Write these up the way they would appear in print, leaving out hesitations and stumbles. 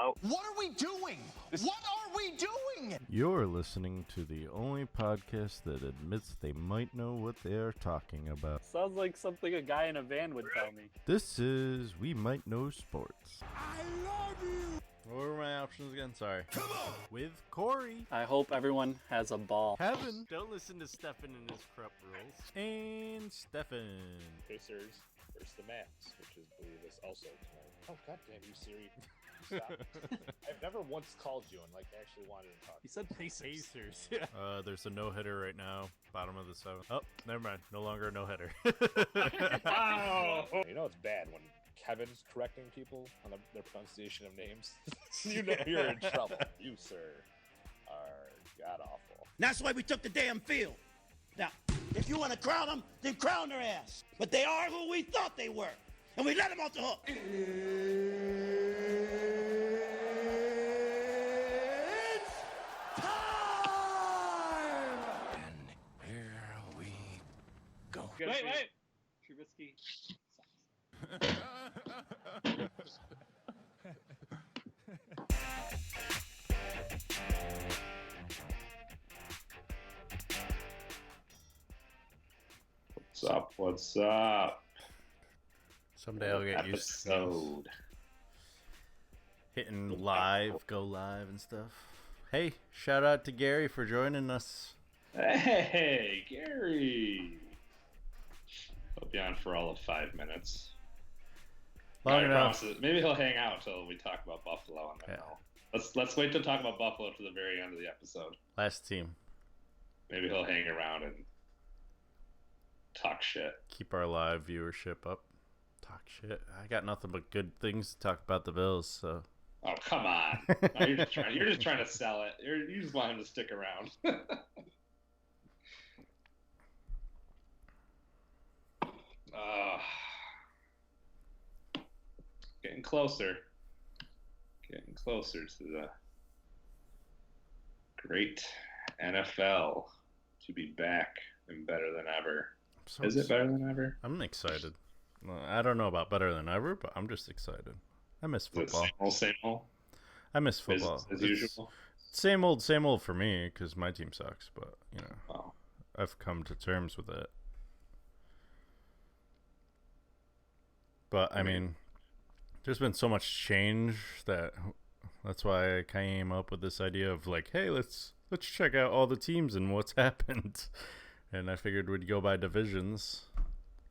about. What are we doing? What are we doing? You're listening to the only podcast that admits they might know what they are talking about. Sounds like something a guy in a van would tell me. This is We Might Know Sports. I love you. What were my options again? Sorry. Come on. With Corey. I hope everyone has a ball. Kevin. Don't listen to Steffan and his corrupt rules. And Steffan. Pacers versus the Mavs, which is, I believe, is also tonight. Oh, goddamn you, Siri. Stop. I've never once called you and actually wanted to talk. He said Pacers. Pacers. Yeah. There's a no-hitter right now. Bottom of the seventh. Oh, never mind. No longer a no-hitter. Wow. You know it's bad when Kevin's correcting people on their pronunciation of names. You know you're in trouble. You, sir, are god-awful. That's why we took the damn field. Now, if you want to crown them, then crown their ass. But they are who we thought they were. And we let them off the hook. It's time! And here we go. Wait. Trubisky What's up? Someday I'll get used to hitting live, go live and stuff. Hey, shout out to Gary for joining us. Hey, Gary. He'll be on for all of 5 minutes. Long enough. Maybe he'll hang out until we talk about Buffalo, and then let's wait to talk about Buffalo to the very end of the episode. Last team. Maybe he'll hang around and talk shit. Keep our live viewership up. Talk shit. I got nothing but good things to talk about the Bills. So. Oh, come on! No, you're just trying to sell it. You just want him to stick around. Getting closer to the great NFL to be back and better than ever. Is it better than ever? I'm excited. Well, I don't know about better than ever, but I'm just excited. I miss football. Same old? I miss football. As usual? Same old for me, because my team sucks, but, I've come to terms with it. But, I mean, there's been so much change that's why I came up with this idea of, hey, let's check out all the teams and what's happened. And I figured we'd go by divisions,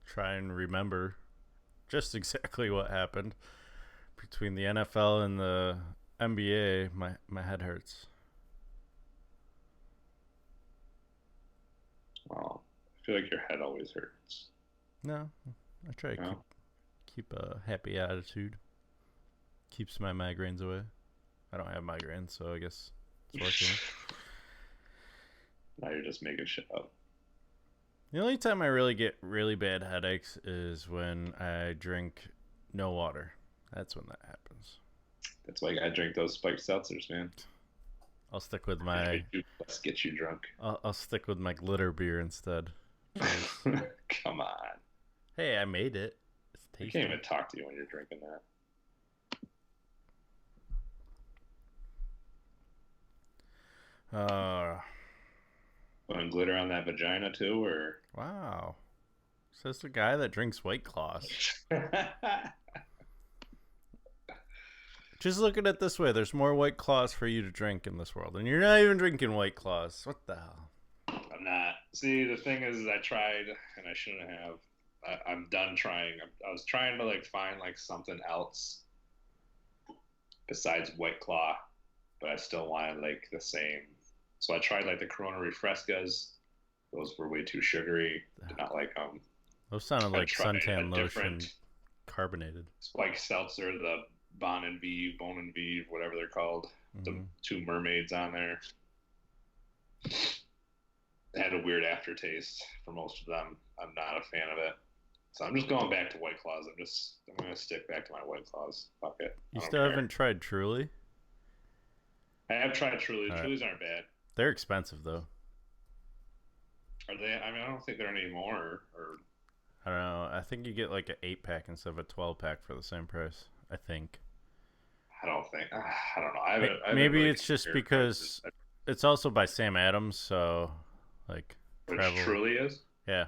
try and remember just exactly what happened between the NFL and the NBA. My head hurts. Well, I feel like your head always hurts. No, I try to keep a happy attitude. Keeps my migraines away. I don't have migraines, so I guess it's working. Now you're just making shit up. The only time I really get really bad headaches is when I drink no water. That's when that happens. That's why I drink those spiked seltzers, man. I'll stick with my... Let's get you drunk. I'll stick with my glitter beer instead. Come on. Hey, I made it. It's tasty. I can't even talk to you when you're drinking that. Putting glitter on that vagina too, or? Wow. Says the guy that drinks White Claws. Just look at it this way. There's more White Claws for you to drink in this world. And you're not even drinking White Claws. What the hell? I'm not. See, the thing is I tried, and I shouldn't have. I'm done trying. I was trying to find something else besides White Claw, but I still wanted the same. So I tried the Corona Refrescas. Those were way too sugary. Did not like them. Those sounded like suntan lotion carbonated. Spike seltzer, the Bon and Vive, whatever they're called. Mm-hmm. The two mermaids on there. It had a weird aftertaste for most of them. I'm not a fan of it. So I'm just going back to White Claws. I'm going to stick back to my White Claws. Fuck it. You still haven't tried Truly? I have tried Truly. Trulies aren't bad. They're expensive, though. Are they? I mean, I don't think they're anymore. Or I don't know. I think you get an 8-pack instead of a 12-pack for the same price. I think. I don't think. I don't know. I haven't Maybe really it's just compared because prices, it's also by Sam Adams, so like which travel. truly is. Yeah.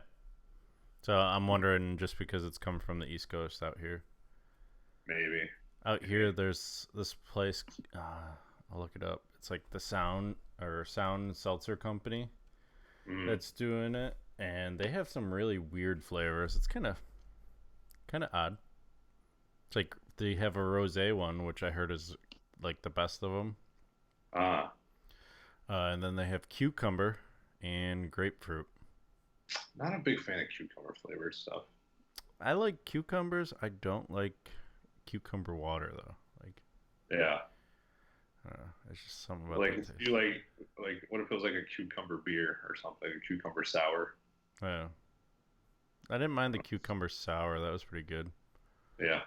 So I'm wondering just because it's coming from the East Coast out here. Maybe. Out here, there's this place. I'll look it up. It's like the Sound Seltzer Company that's doing it, and they have some really weird flavors. It's kind of odd. It's like they have a rosé one, which I heard is like the best of them. And then they have cucumber and grapefruit. Not a big fan of cucumber flavored stuff. I like cucumbers. I don't like cucumber water though. Like, Yeah. it's just something about Like that if taste. you like what if it was like a cucumber beer or something, a cucumber sour? Yeah. I didn't mind the cucumber sour. That was pretty good. Yeah.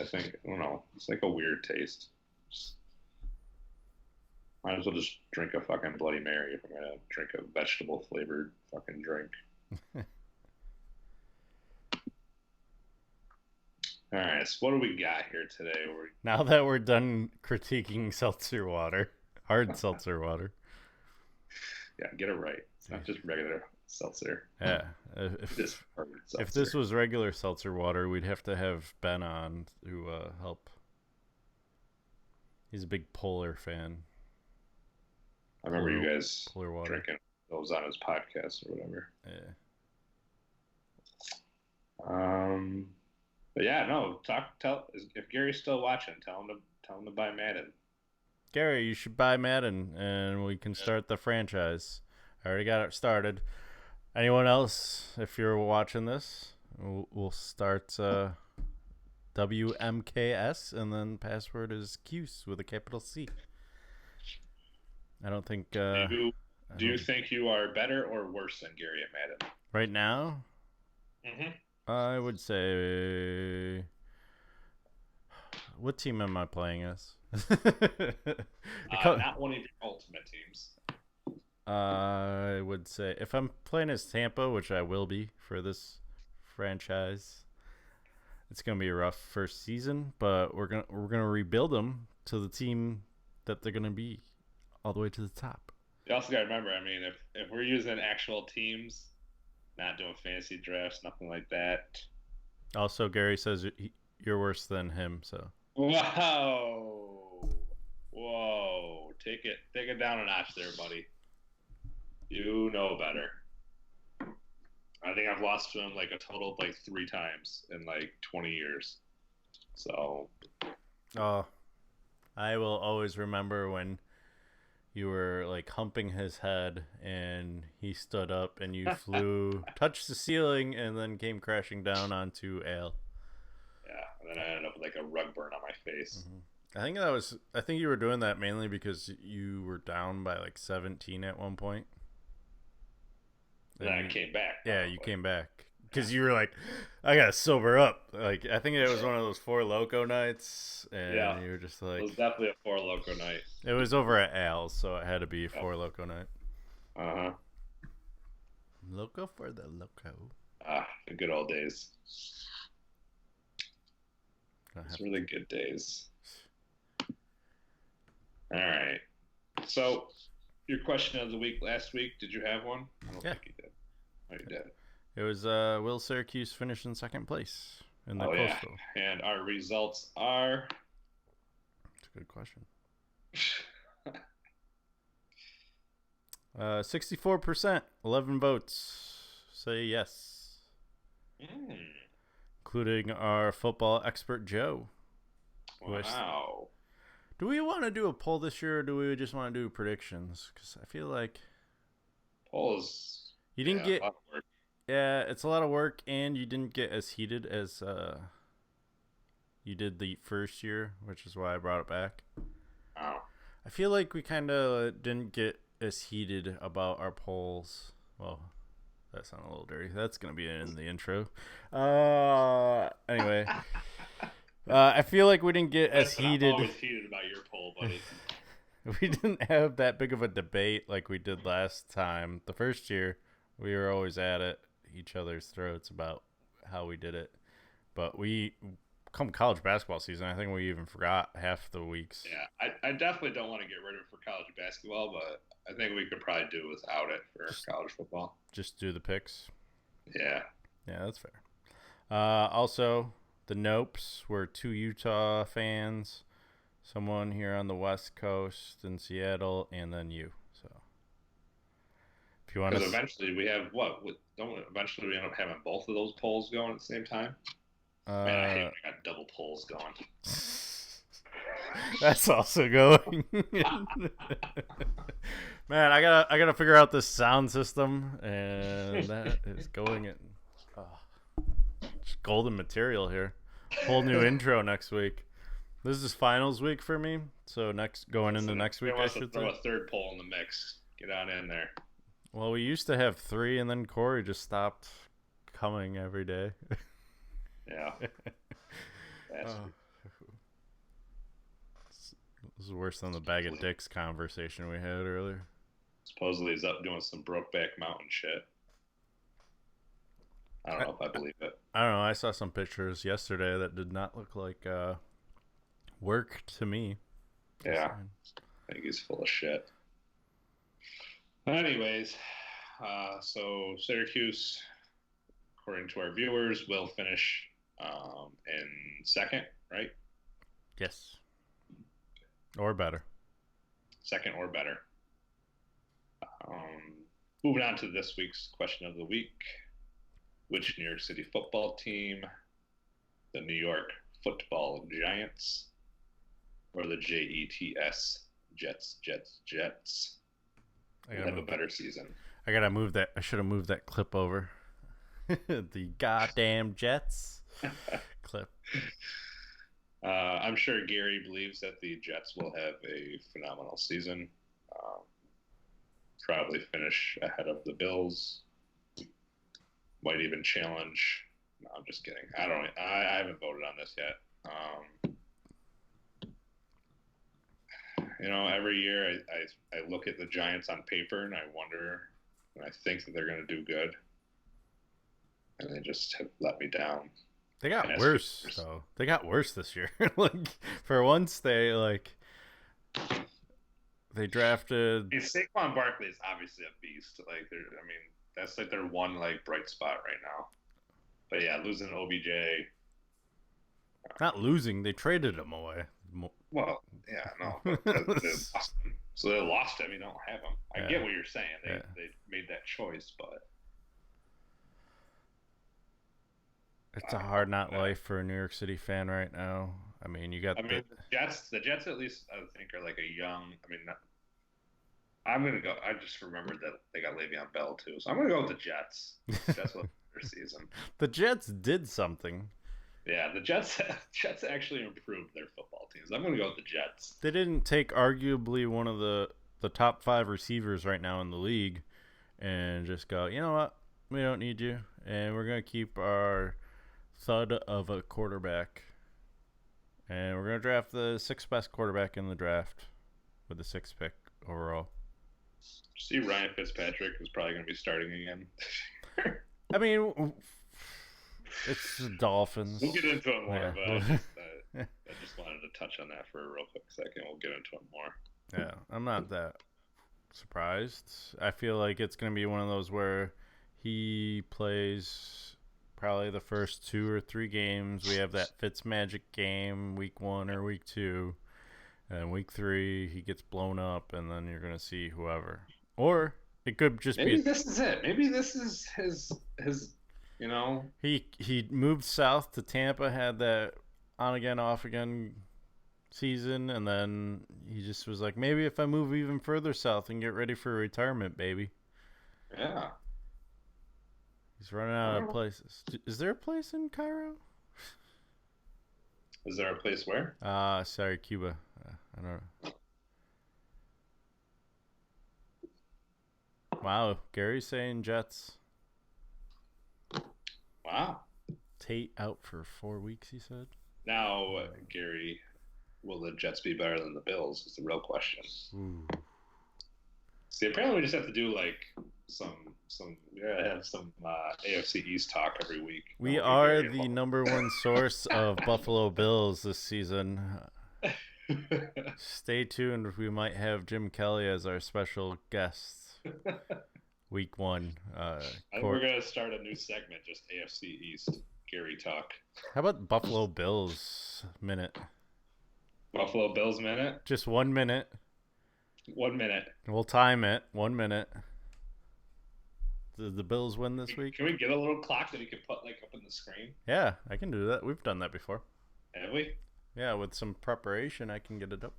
I think I don't know. It's like a weird taste. Might as well just drink a fucking Bloody Mary if I'm gonna drink a vegetable flavored fucking drink. All right, so what do we got here today? Now that we're done critiquing seltzer water, hard seltzer water. Yeah, get it right. It's not just regular seltzer. Yeah. Just hard seltzer. If this was regular seltzer water, we'd have to have Ben on to help. He's a big Polar fan. I remember you guys Polar water. drinking those on his podcast or whatever. Yeah. But yeah, no. Tell if Gary's still watching, tell him to buy Madden. Gary, you should buy Madden, and we can start the franchise. I already got it started. Anyone else, if you're watching this, we'll start WMKS, and then password is Cuse with a capital C. I don't think... do you think you are better or worse than Gary at Madden? Right now? Mm-hmm. I would say... What team am I playing as? Not one of your ultimate teams. I would say if I'm playing as Tampa, which I will be for this franchise, it's gonna be a rough first season, but we're gonna rebuild them to the team that they're gonna be all the way to the top. You also gotta remember, I mean, if we're using actual teams, not doing fantasy drafts, nothing like that. Also, Gary says you're worse than him, so. Whoa! Take it down a notch there, buddy. You know better. I think I've lost to him like a total of like 3 times in like 20 years. So. Oh, I will always remember when you were like humping his head and he stood up and you touched the ceiling, and then came crashing down onto Ale. Yeah, and then I ended up with like a rug burn on my face. Mm-hmm. I think you were doing that mainly because you were down by like 17 at one point. And then I came back. Yeah, you came back because you were like, I gotta sober up. Like, I think it was one of those Four Loko nights, and you were just like, it was definitely a Four Loko night. It was over at Al's, so it had to be a Four Loko night. Loco for the loco. The good old days. It's really good days. All right. So, your question of the week last week, did you have one? I don't think you did. Oh, you did. It was will Syracuse finish in second place in the Coastal? Yeah. And our results are... That's a good question. 64%, 11 votes say yes. Including our football expert, Joe. Wow. Do we want to do a poll this year, or do we just want to do predictions? Because I feel like... Polls... You didn't get... Yeah, it's a lot of work, and you didn't get as heated as you did the first year, which is why I brought it back. Oh. I feel like we kind of didn't get as heated about our polls. Well, that sounded a little dirty. That's going to be in the intro. Anyway, I feel like we didn't get as heated. I'm always heated about your poll, buddy. We didn't have that big of a debate like we did last time. The first year, we were always at each other's throats about how we did it. But we come college basketball season, I think we even forgot half the weeks. Yeah, I definitely don't want to get rid of it for college basketball, but I think we could probably do without it for college football. Just do the picks. Yeah. Yeah, that's fair. Also, the Nopes were 2 Utah fans, someone here on the West Coast in Seattle, and then you. So, if you want to, Because eventually we have what? Eventually we end up having both of those polls going at the same time. Man, I hate when I got double polls going. That's also going. Man, I gotta figure out this sound system, and that is going in. Just golden material here. Whole new intro next week. This is finals week for me, so going into next week, I should throw say. a third poll in the mix. Get on in there. Well, we used to have 3, and then Corey just stopped coming every day. Yeah. This is worse than the bag of dicks conversation we had earlier. Supposedly he's up doing some Brokeback Mountain shit. I don't know if I believe it. I don't know. I saw some pictures yesterday that did not look like work to me. Yeah. I think he's full of shit. Anyways, so Syracuse, according to our viewers, will finish in second, right? Yes. Or better. Second or better. Moving on to this week's question of the week. Which New York City football team, the New York Football Giants, or the Jets, will have a better season? I gotta move that. I should have moved that clip over. The goddamn Jets clip. I'm sure Gary believes that the Jets will have a phenomenal season. Probably finish ahead of the Bills. Might even challenge. No, I'm just kidding. I haven't voted on this yet. Every year I look at the Giants on paper and I wonder, and I think that they're going to do good, and they just have let me down. They got worse, though. They got worse this year. For once, they drafted. Saquon Barkley is obviously a beast. That's like their one bright spot right now. But yeah, losing OBJ. Not losing, they traded him away. Well, yeah, no. They lost him. So they lost him. You don't have him. I get what you're saying. They made that choice, but it's a hard not life for a New York City fan right now. I mean, you got the Jets. The Jets, at least, I think, are like a young. I'm gonna go. I just remembered that they got Le'Veon Bell too, so I'm gonna go with the Jets. Jets will have their season. The Jets did something. Yeah, the Jets actually improved their football teams. I'm gonna go with the Jets. They didn't take arguably one of the top 5 receivers right now in the league, and just go, you know what, we don't need you, and we're gonna keep our thud of a quarterback, and we're gonna draft the 6th best quarterback in the draft with the 6th pick overall. See, Ryan Fitzpatrick is probably going to be starting again. I mean, it's the Dolphins. We'll get into it more, but I just wanted to touch on that for a real quick second. We'll get into it more. Yeah, I'm not that surprised. I feel like it's going to be one of those where he plays probably the first 2 or 3 games. We have that Fitzmagic game, week 1 or week 2. And week 3, he gets blown up, and then you're going to see whoever. Or it could just maybe this is it. Maybe this is his. He moved south to Tampa, had that on again, off again season, and then he just was like, maybe if I move even further south and get ready for retirement, baby. Yeah. He's running out of places. Is there a place in Cairo? Is there a place where? Sorry, Cuba. I don't know. Wow, Gary's saying Jets. Wow. Tate out for 4 weeks, he said. Now, Gary, will the Jets be better than the Bills is the real question. Ooh. See, apparently we just have to do like have some AFC East talk every week. We That'll be are very the involved. #1 source of Buffalo Bills this season. Stay tuned. We might have Jim Kelly as our special guest. Week 1. I think we're gonna start a new segment, just AFC East Gary talk. How about Buffalo Bills minute? Buffalo Bills minute. Just 1 minute. 1 minute. We'll time it. 1 minute. Did the Bills win this week? Can we get a little clock that we can put like up on the screen? Yeah, I can do that. We've done that before. Have we? Yeah, with some preparation, I can get it up.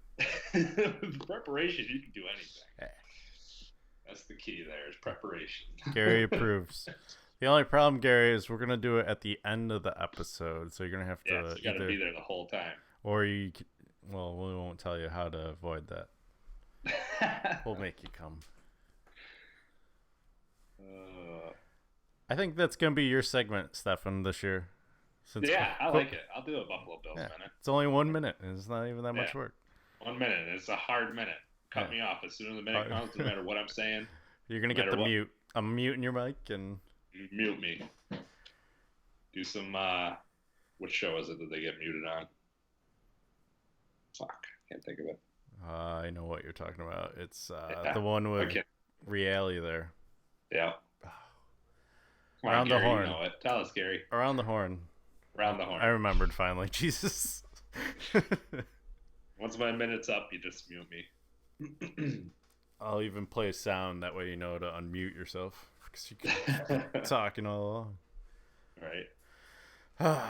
With preparation, you can do anything. Yeah. That's the key there is preparation. Gary approves. The only problem, Gary, is we're going to do it at the end of the episode. So you're going to have to So you got to be there the whole time. Or well, we won't tell you how to avoid that. We'll make you come. I think that's going to be your segment, Steffan, this year. I like it. I'll do a Buffalo Bills minute. It's only 1 minute. It's not even that much work. 1 minute. It's a hard minute. Cut me off as soon as the minute comes, no matter what I'm saying. You're going to get the mute. I'm muting your mic and... You mute me. Do some, what show is it that they get muted on? Fuck. Can't think of it. I know what you're talking about. It's the one with Reali there. Yeah. Come Around on, the Gary, horn. You know it. Tell us, Gary. Around the horn. Around the horn. I remembered finally. Jesus. Once my minute's up, you just mute me. I'll even play a sound. That way you know to unmute yourself. Because you can talking all along. Right.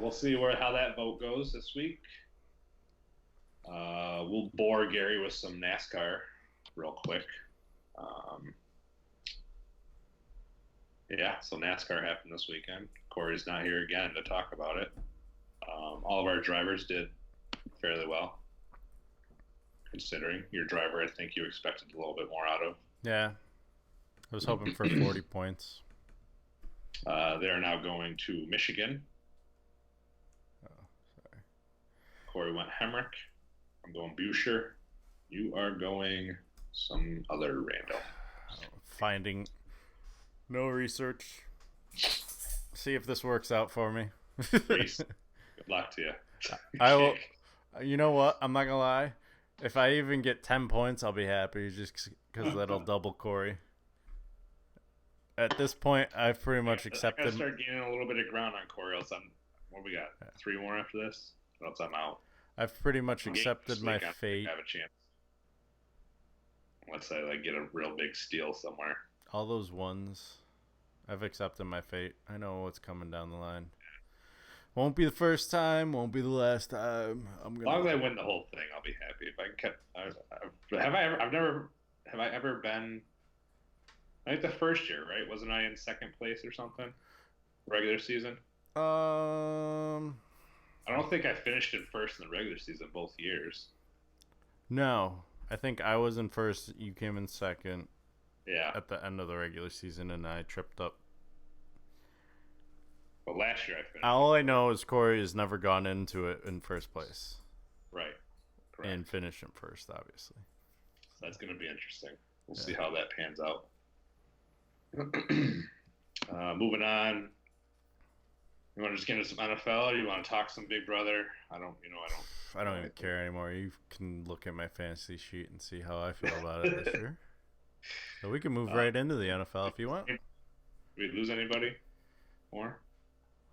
We'll see how that vote goes this week. We'll bore Gary with some NASCAR real quick. So NASCAR happened this weekend. Corey's not here again to talk about it. All of our drivers did fairly well, considering your driver. I think you expected a little bit more out of. Yeah, I was hoping for 40 points. They're now going to Michigan. Oh, sorry. Corey went Hemrick. I'm going Buescher. You are going some other rando. Finding no research. See if this works out for me. Please. Good luck to you. I will. You know what? I'm not gonna lie. If I even get 10 points, I'll be happy. Just because that'll double Corey. At this point, I've pretty much accepted. I gotta start gaining a little bit of ground on Corey. Else what we got? 3 more after this? Or else I'm out. I've pretty much accepted my fate. I have a chance. Unless I get a real big steal somewhere. All those ones, I've accepted my fate. I know what's coming down the line. Won't be the first time. Won't be the last time. As long as I win the whole thing, I'll be happy. If I can, have I ever been? I think the first year, right? Wasn't I in second place or something? Regular season. I don't think I finished in first in the regular season both years. No, I think I was in first. You came in second. Yeah. At the end of the regular season, and I tripped up. But last year I finished. All I know is Corey has never gone into it in first place. Right. Correct. And finished in first, obviously. So that's going to be interesting. We'll see how that pans out. Moving on. You want to just get into some NFL, or you want to talk some Big Brother? I don't even care anymore. You can look at my fantasy sheet and see how I feel about it this year. So we can move right into the NFL if you want. Did we lose anybody more?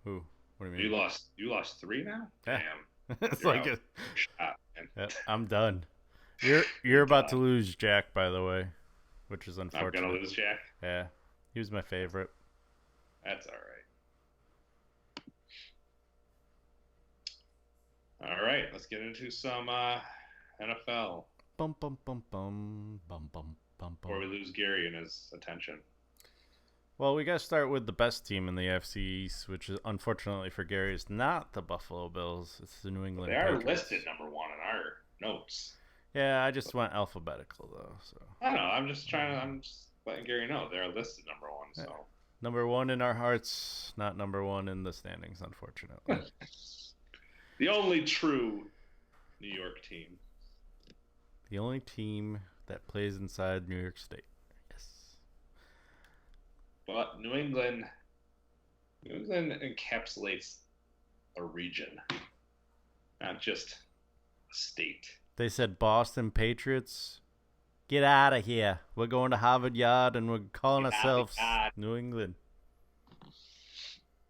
Who? What do you mean? You lost 3 now? Yeah. Damn. It's like a shot, man. I'm done. You're about to lose Jack, by the way, which is unfortunate. I'm gonna lose Jack? Yeah. He was my favorite. That's all right. All right, let's get into some NFL. Bum bum bum bum bum bum bum. Before we lose Gary and his attention. Well, we got to start with the best team in the NFC East, which is unfortunately for Gary is not the Buffalo Bills. It's the New England Patriots. Patriots. Listed number 1 in our notes. Yeah, I just went alphabetical though. So I don't know. I'm just letting Gary know they're listed number 1. So number 1 in our hearts, not number 1 in the standings, unfortunately. The only true New York team. The only team that plays inside New York State. Yes. But New England encapsulates a region, not just a state. They said Boston Patriots, get out of here. We're going to Harvard Yard and we're calling Get ourselves outta here. New England.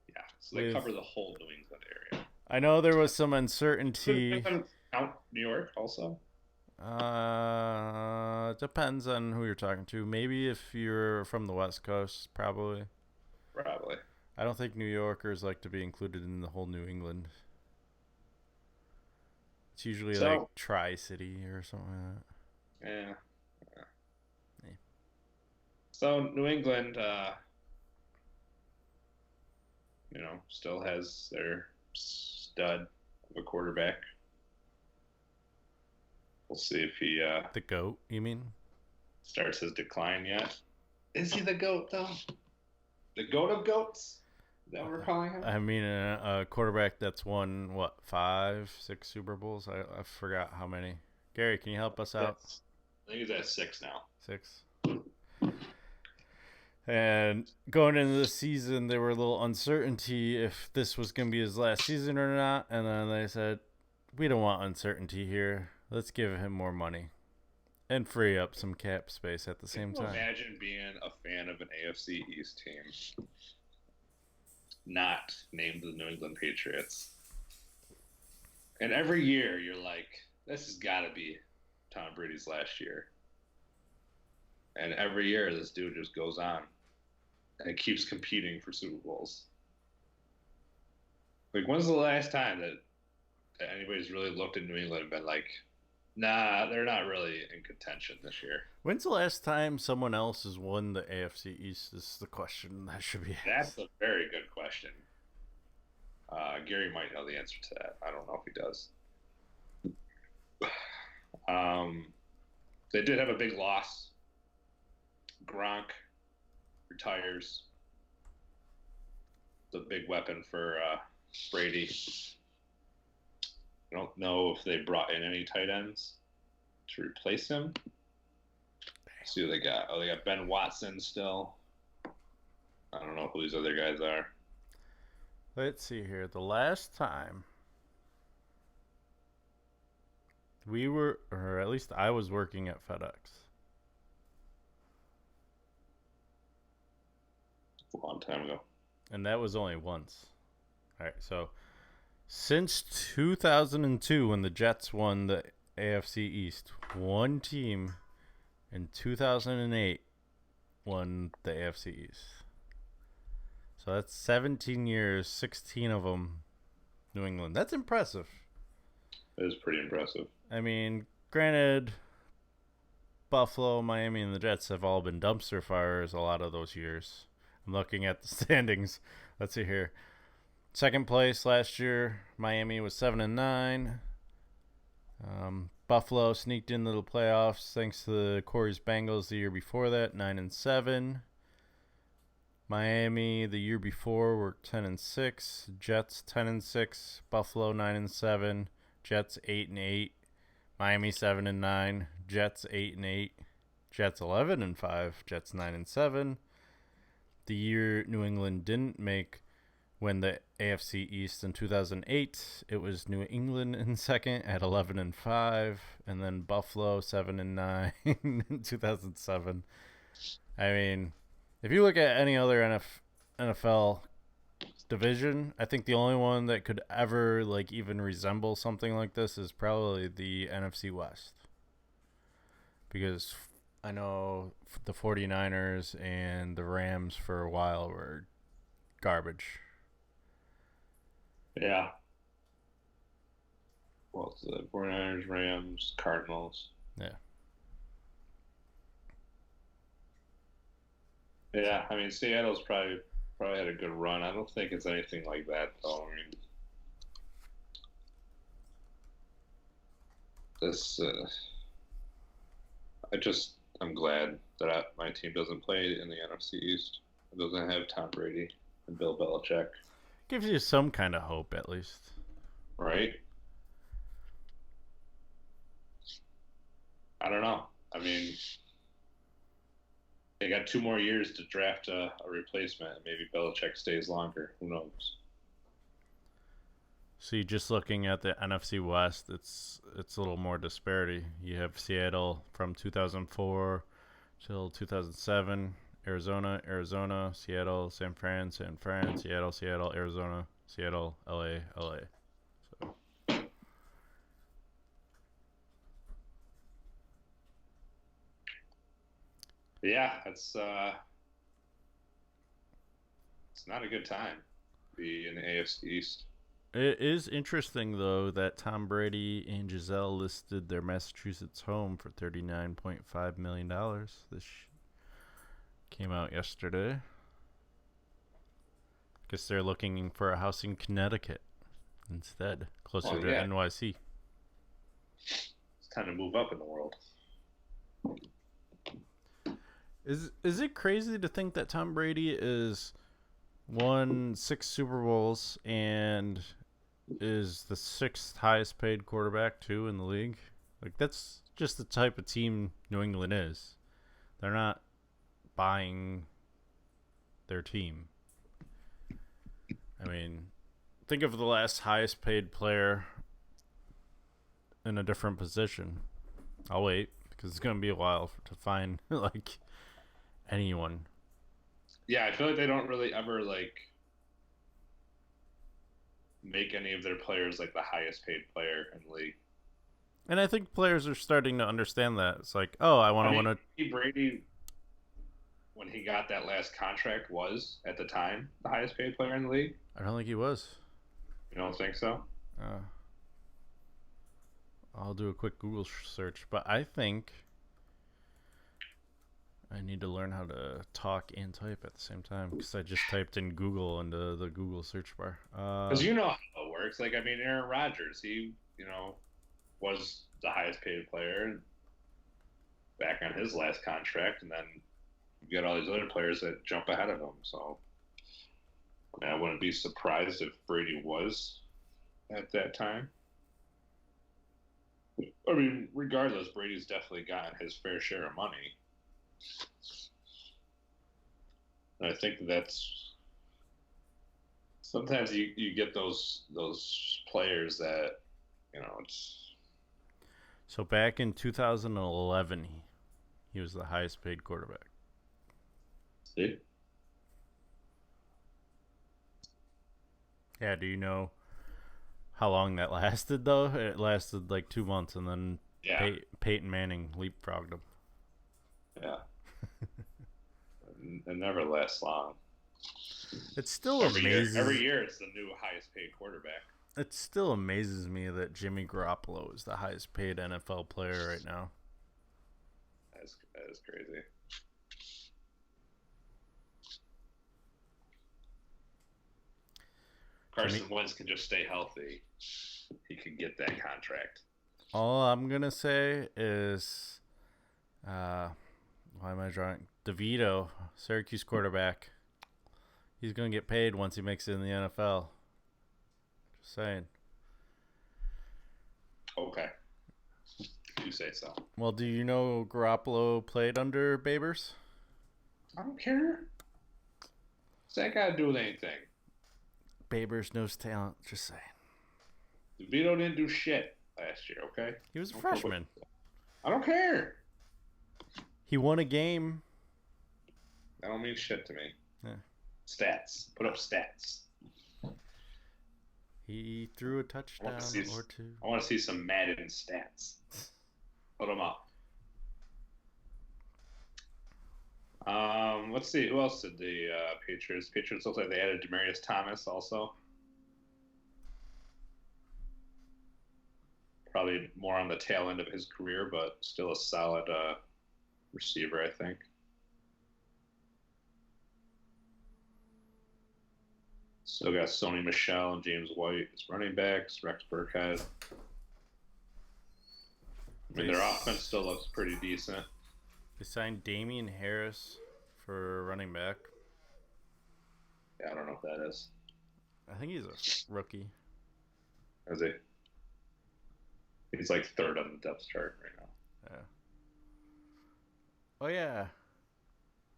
Yeah, so they cover the whole New England area. I know there was some uncertainty. Count New York also? Depends on who you're talking to. Maybe if you're from the West Coast, probably. Probably. I don't think New Yorkers like to be included in the whole New England. It's usually like Tri-City or something like that. Yeah. Yeah. So New England, still has their stud of a quarterback. We'll see if he The GOAT, you mean? starts his decline yet. Is he the GOAT, though? The GOAT of GOATs? Is that what we're calling him? I mean, a quarterback that's won, 5, 6 Super Bowls? I forgot how many. Gary, can you help us out? I think he's at 6 now. 6. And going into the season, there were a little uncertainty if this was going to be his last season or not. And then they said, we don't want uncertainty here. Let's give him more money and free up some cap space at the same time. Imagine being a fan of an AFC East team not named the New England Patriots. And every year you're like, this has got to be Tom Brady's last year. And every year this dude just goes on and keeps competing for Super Bowls. Like, when's the last time that anybody's really looked at New England and been like, nah, they're not really in contention this year? When's the last time someone else has won the AFC East is the question that should be asked. That's a very good question. Gary might know the answer to that. I don't know if he does. They did have a big loss. Gronk retires. The big weapon for Brady. I don't know if they brought in any tight ends to replace him. Let's see what they got. Oh, they got Ben Watson still. I don't know who these other guys are. Let's see here. The last time we were, or at least I was working at FedEx. A long time ago. And that was only once. All right, so since 2002, when the Jets won the AFC East, one team in 2008 won the AFC East. So that's 17 years, 16 of them New England. That's impressive. It is pretty impressive. I mean, granted, Buffalo, Miami, and the Jets have all been dumpster fires a lot of those years. I'm looking at the standings. Let's see here. Second place last year, Miami was 7-9. Buffalo sneaked into the playoffs thanks to the Corey's Bengals the year before that, 9-7. Miami the year before were 10-6. Jets 10-6. Buffalo 9-7. Jets 8-8. Miami 7-9. Jets 8-8. Jets 11-5. Jets 9-7. The year New England didn't win the AFC East in 2008, it was New England in second at 11-5, and then Buffalo 7-9 in 2007. I mean, if you look at any other NFL division, I think the only one that could ever even resemble something like this is probably the NFC West, because I know the 49ers and the Rams for a while were garbage. Yeah. Well, it's the 49ers, Rams, Cardinals. Yeah. Yeah, I mean, Seattle's probably had a good run. I don't think it's anything like that, though. I mean, I'm glad that my team doesn't play in the NFC East. It doesn't have Tom Brady and Bill Belichick. Gives you some kind of hope, at least. Right? I don't know. I mean, they got 2 more years to draft a replacement. Maybe Belichick stays longer. Who knows? See, just looking at the NFC West, it's a little more disparity. You have Seattle from 2004 till 2007, Arizona, Seattle, San Fran, Seattle, Arizona, Seattle, LA. So yeah, it's not a good time to be in the AFC East. it is interesting though that Tom Brady and Giselle listed their Massachusetts home for $39.5 million. This came out yesterday. Guess they're looking for a house in Connecticut instead, closer to NYC. It's time to move up in the world. Is it crazy to think that Tom Brady is won 6 Super Bowls and is the 6th highest paid quarterback too in the league? Like, that's just the type of team New England is. They're not buying their team. I mean, think of the last highest paid player in a different position. I'll wait because it's going to be a while to find like anyone. Yeah, I feel like they don't really ever like make any of their players like the highest paid player in the league. And I think players are starting to understand that. It's like, oh, I want to win a... Brady, when he got that last contract, was at the time the highest paid player in the league. I don't think he was. You don't think so? I'll do a quick Google search, but I think I need to learn how to talk and type at the same time because I just typed in Google into the Google search bar. Because you know how it works. Like, I mean, Aaron Rodgers, he, was the highest paid player back on his last contract, and then you got all these other players that jump ahead of him. So, I mean, I wouldn't be surprised if Brady was at that time. I mean, regardless, Brady's definitely gotten his fair share of money. And I think that's sometimes you get those players that, it's... So back in 2011, he was the highest paid quarterback. See? Yeah, do you know how long that lasted, though? It lasted like 2 months, and then Peyton Manning leapfrogged him. Yeah. It never lasts long. It's still amazing. Every year it's the new highest paid quarterback. It still amazes me that Jimmy Garoppolo is the highest paid NFL player right now. That is crazy. Carson Wentz can just stay healthy. He could get that contract. All I'm going to say is, why am I drawing? DeVito, Syracuse quarterback. He's going to get paid once he makes it in the NFL. Just saying. Okay. You say so. Well, do you know Garoppolo played under Babers? I don't care. What's that got to do with anything? Babers knows talent, just saying. DeVito didn't do shit last year, okay? He was a freshman. I don't care. He won a game. That don't mean shit to me. Yeah. Stats. Put up stats. He threw a touchdown or two. I want to see some Madden stats. Put them up. Let's see. Who else did the Patriots? Patriots look like they added Demaryius Thomas also. Probably more on the tail end of his career, but still a solid receiver, I think. Still got Sony Michel and James White as running backs. Rex Burkhead. I mean, their offense still looks pretty decent. They signed Damian Harris for running back. Yeah, I don't know what that is. I think he's a rookie. Is he? He's like third on the depth chart right now. Oh yeah,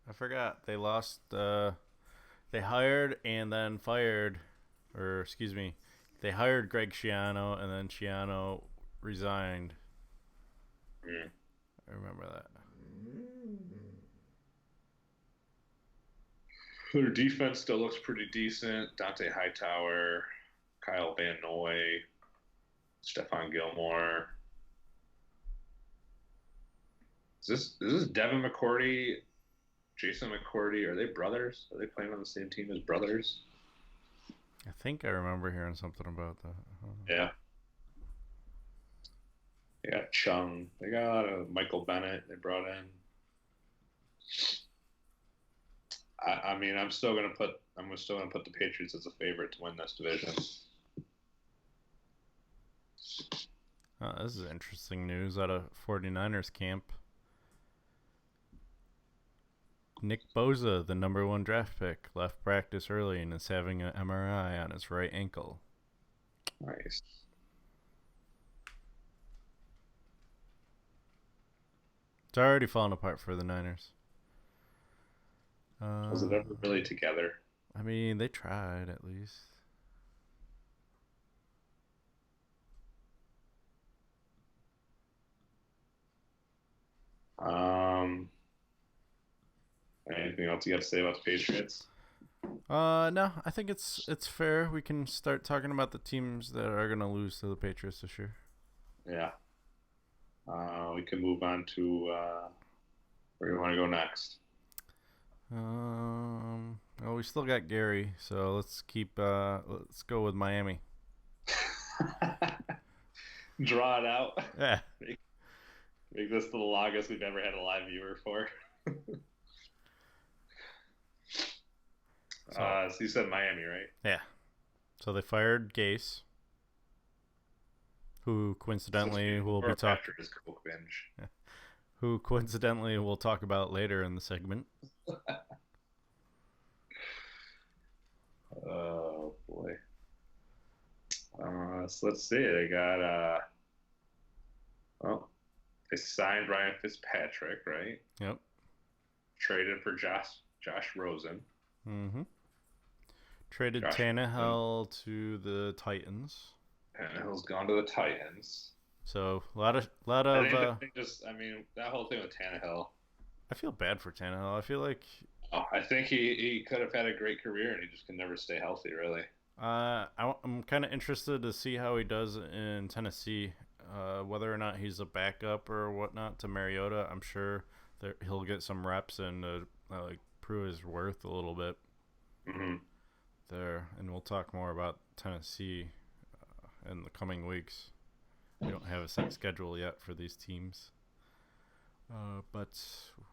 I forgot. They lost. They hired and then fired, or excuse me, they hired Greg Schiano and then Schiano resigned. Mm. I remember that. Their defense still looks pretty decent. Dante Hightower, Kyle Van Noy, Steffan Gilmore. Is this Devin McCourty, Jason McCourty? Are they brothers? Are they playing on the same team as brothers? I think I remember hearing something about that. Yeah. They got Chung. They got Michael Bennett. They brought in. I mean, I'm still gonna put the Patriots as a favorite to win this division. This is interesting news out of 49ers camp. Nick Bosa, the number 1 draft pick, left practice early and is having an MRI on his right ankle. Nice. It's already falling apart for the Niners. Was it ever really together? I mean, they tried at least. Anything else you got to say about the Patriots? No, I think it's fair. We can start talking about the teams that are gonna lose to the Patriots this year. Yeah. We can move on to where do you want to go next? Well, we still got Gary, so let's go with Miami. Draw it out. Yeah. Make this the longest we've ever had a live viewer for. So you said Miami, right? Yeah. So they fired Gase, who coincidentally will be talking. His Coke binge. Who coincidentally we'll talk about later in the segment. Oh boy. So let's see. They got they signed Ryan Fitzpatrick, right? Yep. Traded for Josh Rosen. Mm-hmm. Traded Tannehill to the Titans. Tannehill's gone to the Titans. So a lot of. I mean, that whole thing with Tannehill. I feel bad for Tannehill. I feel like. I think he could have had a great career, and he just can never stay healthy, really. I'm kind of interested to see how he does in Tennessee, whether or not he's a backup or whatnot to Mariota. I'm sure he'll get some reps and prove his worth a little bit there. And we'll talk more about Tennessee in the coming weeks. We don't have a set schedule yet for these teams. But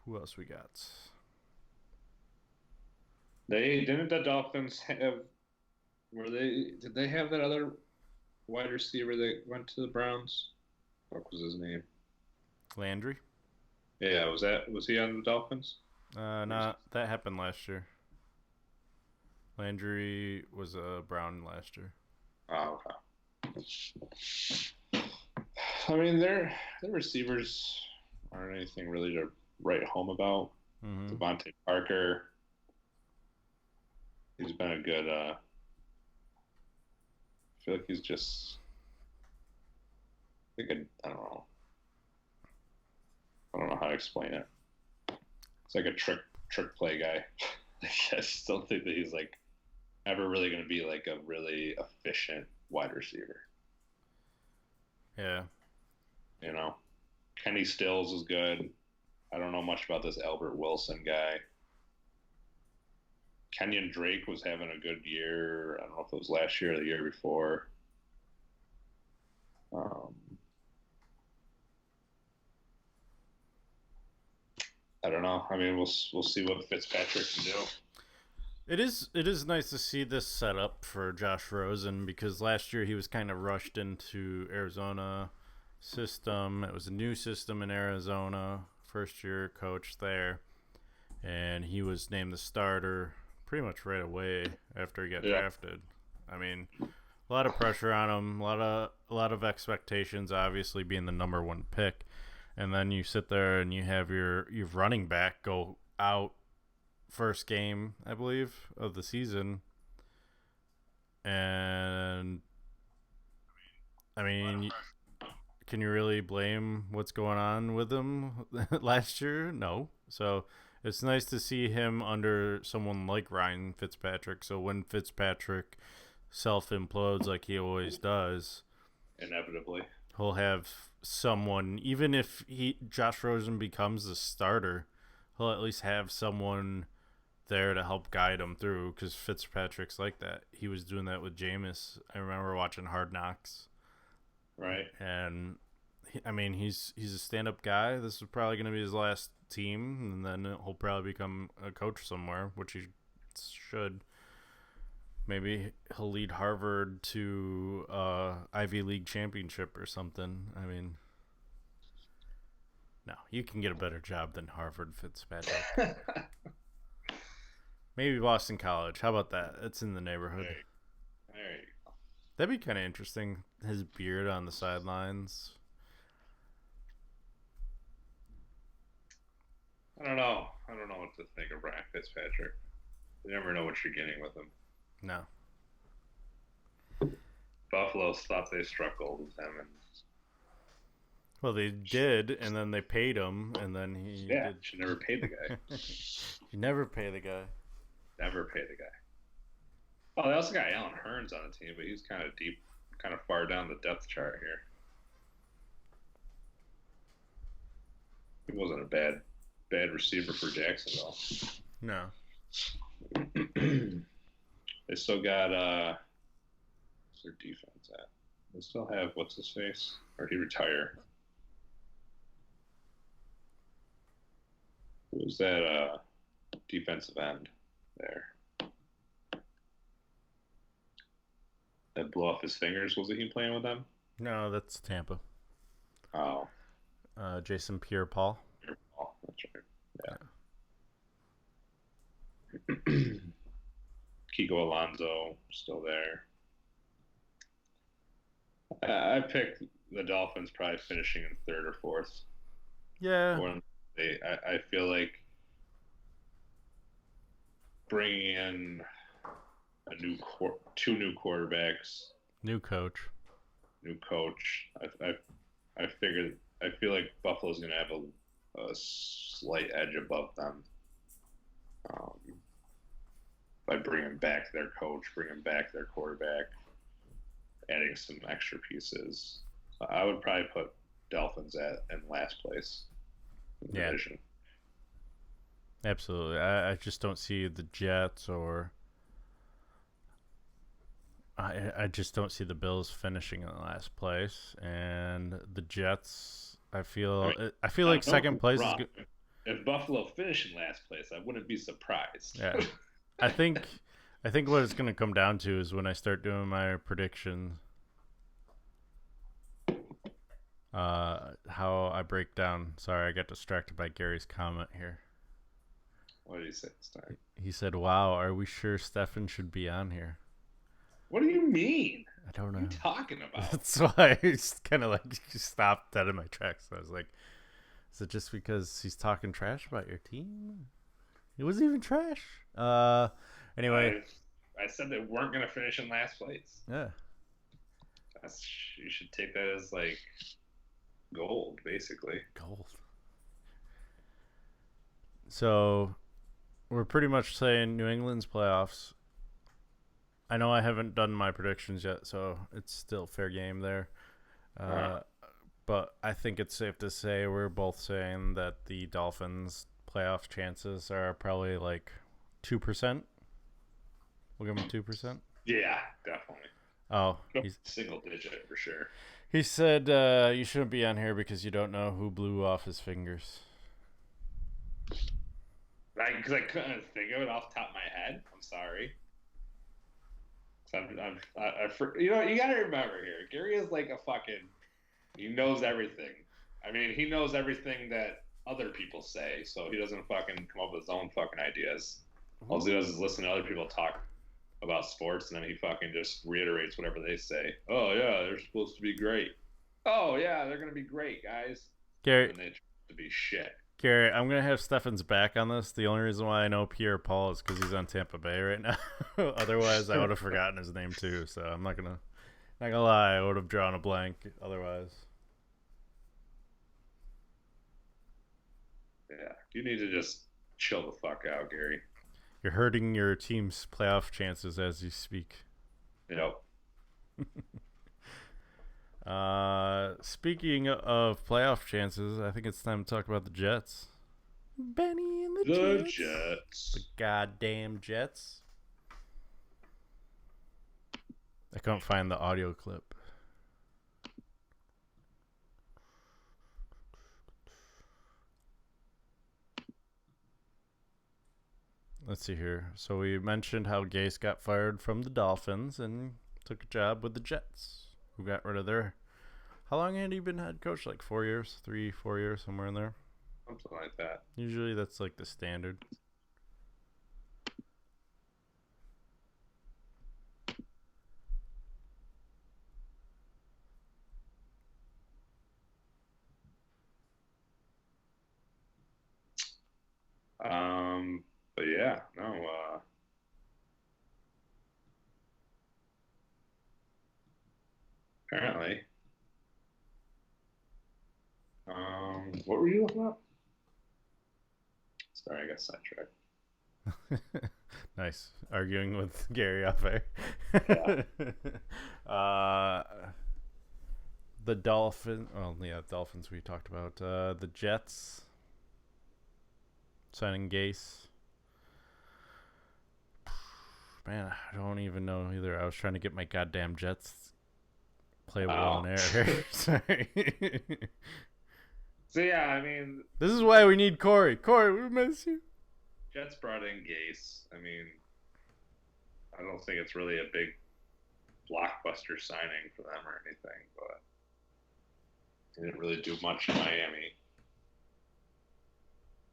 who else we got? Didn't the Dolphins have? Did they have that other wide receiver that went to the Browns? What was his name? Landry. Yeah, was he on the Dolphins? That happened last year. Landry was a Brown last year. Oh, okay. I mean, their receivers aren't anything really to write home about. Mm-hmm. Devontae Parker. He's been a good. I feel like he's just. I don't know. I don't know how to explain it. It's like a trick play guy. I just don't think that he's like ever really going to be like a really efficient wide receiver. Yeah. You know, Kenny Stills is good. I don't know much about this Albert Wilson guy. Kenyon Drake was having a good year. I don't know if it was last year or the year before. I don't know. I mean, we'll see what Fitzpatrick can do. It is nice to see this set up for Josh Rosen because last year he was kind of rushed into Arizona system. It was a new system in Arizona, first year coach there, and he was named the starter pretty much right away after he got drafted. I mean, a lot of pressure on him, a lot of expectations, obviously being the number one pick. and then you sit there and you have your running back go out first game, I believe, of the season. And I mean, can you really blame what's going on with him last year? No. So it's nice to see him under someone like Ryan Fitzpatrick. So when Fitzpatrick self-implodes like he always does, inevitably, he'll have someone, even if Josh Rosen becomes the starter, he'll at least have someone there to help guide him through, because Fitzpatrick's like that. He was doing that with Jameis. I remember watching Hard Knocks. Right. And he's a stand-up guy. This is probably going to be his last team, and then he'll probably become a coach somewhere, which he should. Maybe he'll lead Harvard to Ivy League championship or something. I mean, no, you can get a better job than Harvard, Fitzpatrick. Maybe Boston College. How about that? It's in the neighborhood. There you go. That'd be kind of interesting. His beard on the sidelines. I don't know what to think of Brian Fitzpatrick. You never know what you're getting with him. No. Buffalo thought they struck gold with him, and Well, they did, and then they paid him, and then he did. should never pay the guy. You never pay the guy. Never pay the guy. Oh, they also got Alan Hearns on the team, but he's kind of deep, kind of far down the depth chart here. He wasn't a bad receiver for Jacksonville. No. They still got what's their defense at? They still have what's his face? Or did he retire? Who was that defensive end there? That blew off his fingers. Was it he playing with them? No, that's Tampa. Oh. Jason Pierre-Paul. Oh, that's right. Yeah. Kiko Alonso still there. I picked the Dolphins probably finishing in third or fourth. Yeah. I feel like bringing in two new quarterbacks, New coach. new coach. I feel like Buffalo's going to have a slight edge above them by bringing back their coach, bringing back their quarterback, adding some extra pieces. So I would probably put Dolphins in last place in the division. Absolutely. I just don't see the Jets I just don't see the Bills finishing in last place, and the Jets. I feel like second place is good. If Buffalo finished in last place, I wouldn't be surprised. Yeah, I think what it's going to come down to is when I start doing my predictions, how I break down. Sorry, I got distracted by Gary's comment here. What did he say this time? He said, "Wow, are we sure Steffan should be on here?" What do you mean? I don't know. What are you talking about? That's why I just kind of stopped dead in my tracks. I was like, is it just because he's talking trash about your team? It wasn't even trash. Anyway. I said they weren't going to finish in last place. Yeah. You should take that as like gold, basically. Gold. So we're pretty much saying New England's playoffs. I know I haven't done my predictions yet, so it's still fair game there. But I think it's safe to say we're both saying that the Dolphins' playoff chances are probably like 2%. We'll give them 2%. Yeah, definitely. Oh, he's single digit for sure. He said you shouldn't be on here because you don't know who blew off his fingers. Because I couldn't think of it off the top of my head. I'm sorry. You know, you gotta remember here, Gary is like he knows everything. I mean, he knows everything that other people say, so he doesn't fucking come up with his own fucking ideas. All he does is listen to other people talk about sports, and then he fucking just reiterates whatever they say. Oh yeah, they're supposed to be great. Oh yeah, they're gonna be great, guys. Gary, and they turned out to be shit. Gary, I'm gonna have Steffan's back on this. The only reason why I know Pierre-Paul is because he's on Tampa Bay right now. Otherwise, I would have forgotten his name too. So I'm not gonna lie. I would have drawn a blank otherwise. Yeah, you need to just chill the fuck out, Gary. You're hurting your team's playoff chances as you speak. Yep. Speaking of playoff chances, I think it's time to talk about the Jets. Benny and The Jets. Jets. The goddamn Jets. I couldn't find the audio clip. Let's see here. So we mentioned how Gase got fired from the Dolphins and took a job with the Jets, who got rid of their... How long had he been head coach? Like 4 years? 3-4 years, somewhere in there? Something like that. Usually that's like the standard. But yeah, no, apparently. What were you looking up? Sorry, I got sidetracked. Nice. Arguing with Gary off air. The Dolphins. Oh, yeah, Dolphins we talked about. The Jets signing Gase. Man, I don't even know either. I was trying to get my goddamn Jets playable on air here. Sorry. So yeah, I mean, This is why we need Corey. Corey, we miss you. Jets brought in Gase. I mean, I don't think it's really a big blockbuster signing for them or anything, but he didn't really do much in Miami.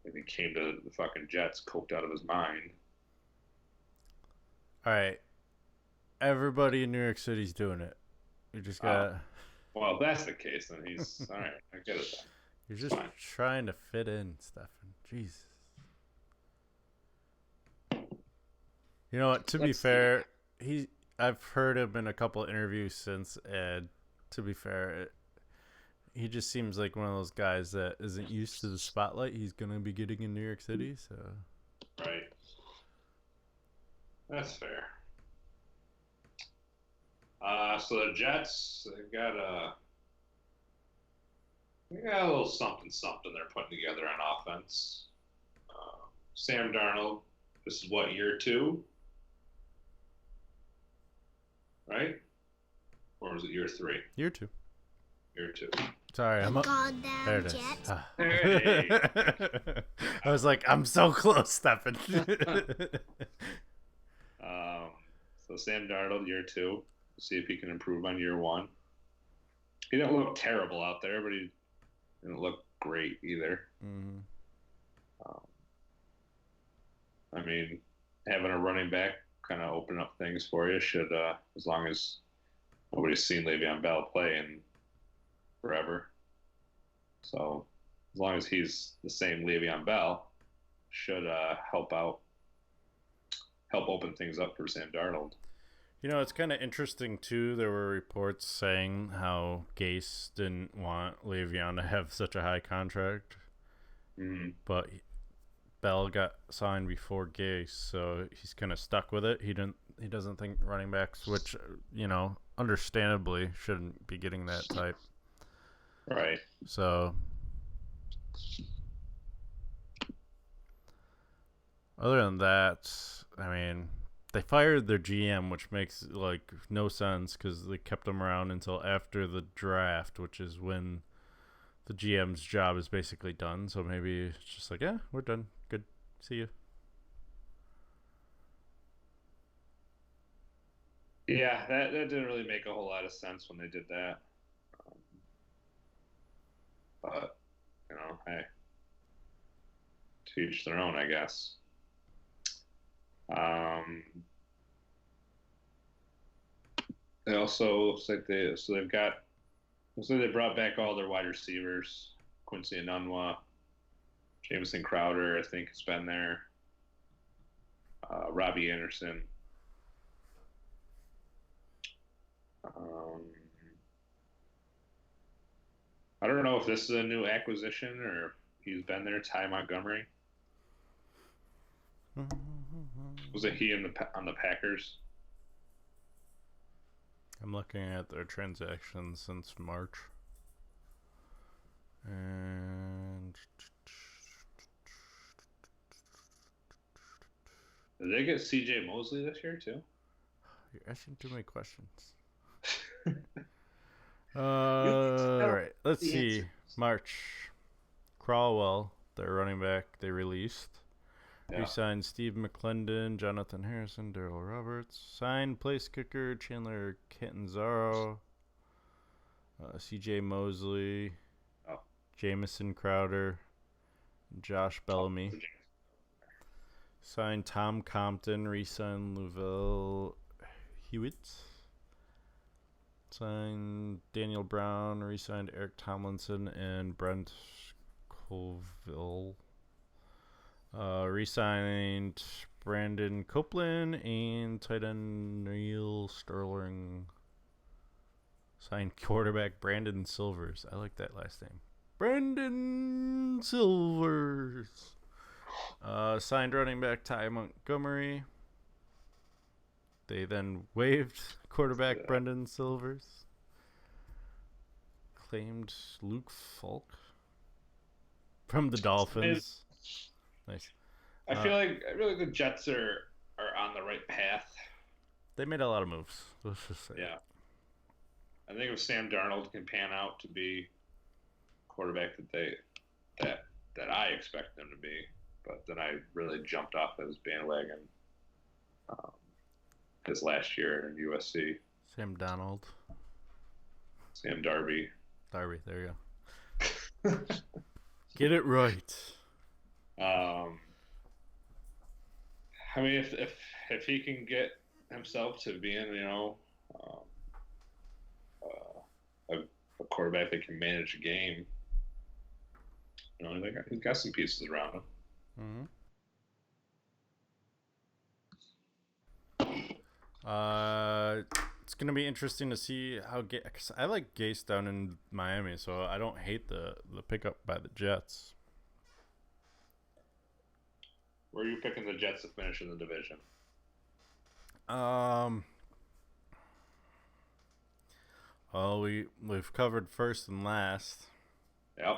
And he came to the fucking Jets coked out of his mind. All right. Everybody in New York City's doing it. You just got... Well, if that's the case, then he's... all right, I get it then. You're just Fine. trying to fit in, Steffan. Jesus. You know what? To be fair, I've heard him in a couple of interviews since, and to be fair, he just seems like one of those guys that isn't used to the spotlight he's going to be getting in New York City. So, Right. That's fair. So the Jets, they've got a little something they're putting together on offense. Sam Darnold, this is what, year 2? Right? Or was it year 3? year 2. Year 2. Sorry, I'm up. Goddamn There it is. Jets. Ah. Hey. I was like, I'm so close, Steffan. So Sam Darnold, year 2. See if he can improve on year 1. He didn't look terrible out there, but he didn't look great either. Mm-hmm. I mean, having a running back kind of open up things for you should, as long as nobody's seen Le'Veon Bell play in forever. So as long as he's the same Le'Veon Bell, should help open things up for Sam Darnold. You know, it's kind of interesting, too. There were reports saying how Gase didn't want Le'Veon to have such a high contract. Mm-hmm. But Bell got signed before Gase, so he's kind of stuck with it. He doesn't think running backs, which, you know, understandably shouldn't be getting that type. Right. So, other than that, I mean, they fired their GM, which makes like no sense because they kept him around until after the draft, which is when the GM's job is basically done. So maybe it's just like, yeah, we're done. Good. See you. Yeah, that didn't really make a whole lot of sense when they did that. But, you know, hey, to each their own, I guess. They also looks like they brought back all their wide receivers. Quincy Enunwa. Jamison Crowder, I think, has been there. Robbie Anderson. I don't know if this is a new acquisition or if he's been there. Ty Montgomery. Was it he on the Packers? I'm looking at their transactions since March. And Did they get C.J. Mosley this year too? you're asking too many questions. All right, let's see. March. Crawwell, their running back, they released. Yeah. We signed Steve McClendon, Jonathan Harrison, Daryl Roberts. Signed place kicker Chandler Catanzaro, C.J. Mosley, Jamison Crowder, Josh Bellamy. Signed Tom Compton, re-signed Louvel Hewitt. Signed Daniel Brown, re-signed Eric Tomlinson and Brent Colville. Re-signed Brandon Copeland and tight end Neil Sterling. Signed quarterback Brandon Silvers. I like that last name. Brandon Silvers. Signed running back Ty Montgomery. They then waived quarterback Brendan Silvers. Claimed Luke Falk from the Dolphins. Nice. I feel like the Jets are on the right path. They made a lot of moves. Let's just say. Yeah. I think if Sam Darnold can pan out to be quarterback that I expect them to be, but then I really jumped off his bandwagon his last year in USC. Sam Darnold. Sam Darby. Darby, there you go. Get it right. I mean, if he can get himself to being, a quarterback that can manage a game, he's got some pieces around him. Mm-hmm. It's gonna be interesting to see how cause I like Gase down in Miami, so I don't hate the pickup by the Jets. Where are you picking the Jets to finish in the division? Well, we've covered first and last. Yep.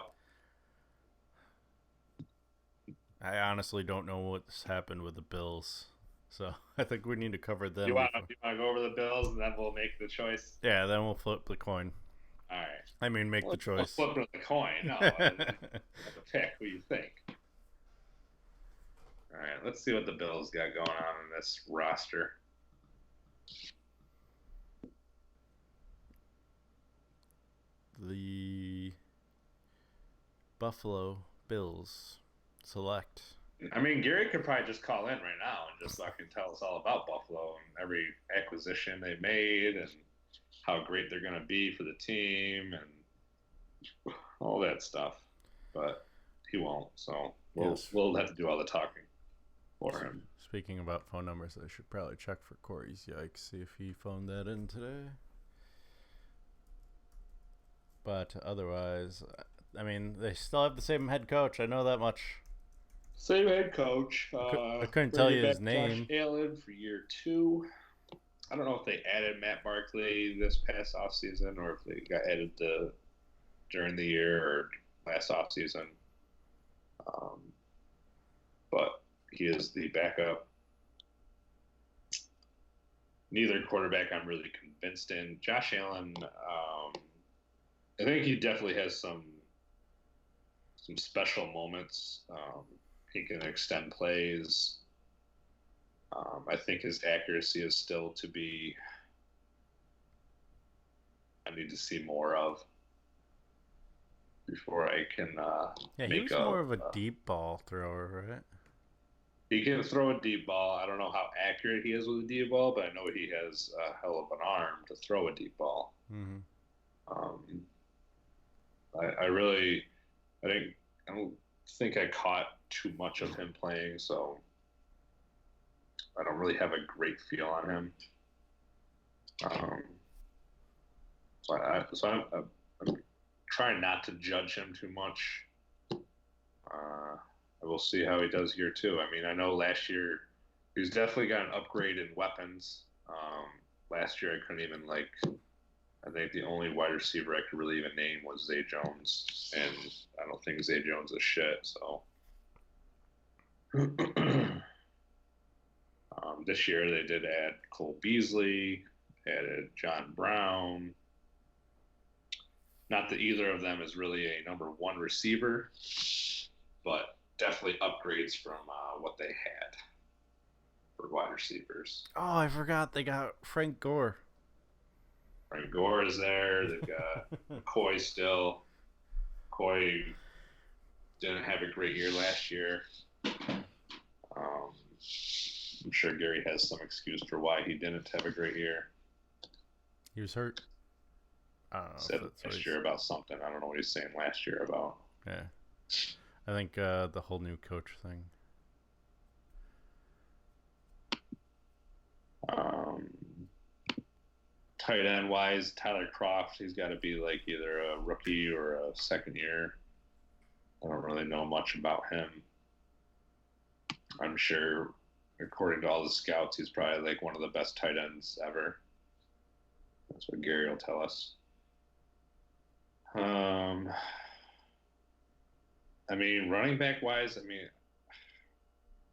I honestly don't know what's happened with the Bills, so I think we need to cover them. You want to go over the Bills, and then we'll make the choice? Yeah, then we'll flip the coin. All right. I mean, make the choice. We'll flip the coin. No, you have to pick who you think. All right, let's see what the Bills got going on in this roster. The Buffalo Bills select. I mean, Gary could probably just call in right now and just fucking tell us all about Buffalo and every acquisition they made and how great they're going to be for the team and all that stuff. But he won't, so we'll have to do all the talking for him. Speaking about phone numbers, I should probably check for Corey's Yikes, see if he phoned that in today. But otherwise, I mean, they still have the same head coach. I know that much. Same head coach. I couldn't tell you his name. Josh Allen for year 2. I don't know if they added Matt Barkley this past offseason or if they got added during the year or last offseason. But he is the backup. Neither quarterback I'm really convinced in. Josh Allen, I think he definitely has some special moments. He can extend plays. I think his accuracy is still to be. I need to see more of before I can. He was more of a deep ball thrower, right? He can throw a deep ball. I don't know how accurate he is with a deep ball, but I know he has a hell of an arm to throw a deep ball. Mm-hmm. I think I caught too much of him playing, so I don't really have a great feel on him. I'm trying not to judge him too much. I will see how he does here too. I mean, I know last year he's definitely got an upgrade in weapons. Last year I couldn't even I think the only wide receiver I could really even name was Zay Jones, and I don't think Zay Jones is shit. So this year they did add Cole Beasley, added John Brown. Not that either of them is really a number one receiver, but definitely upgrades from what they had for wide receivers. Oh, I forgot they got Frank Gore. Frank Gore is there. They've got McCoy still. McCoy didn't have a great year last year. I'm sure Gary has some excuse for why he didn't have a great year. He was hurt. I don't know. Said last year about something. I don't know what he's saying last year about. Yeah. I think the whole new coach thing. Tight end wise, Tyler Kroft, he's got to be like either a rookie or a second year. I don't really know much about him. I'm sure, according to all the scouts, he's probably like one of the best tight ends ever. That's what Gary will tell us. I mean, running back wise, I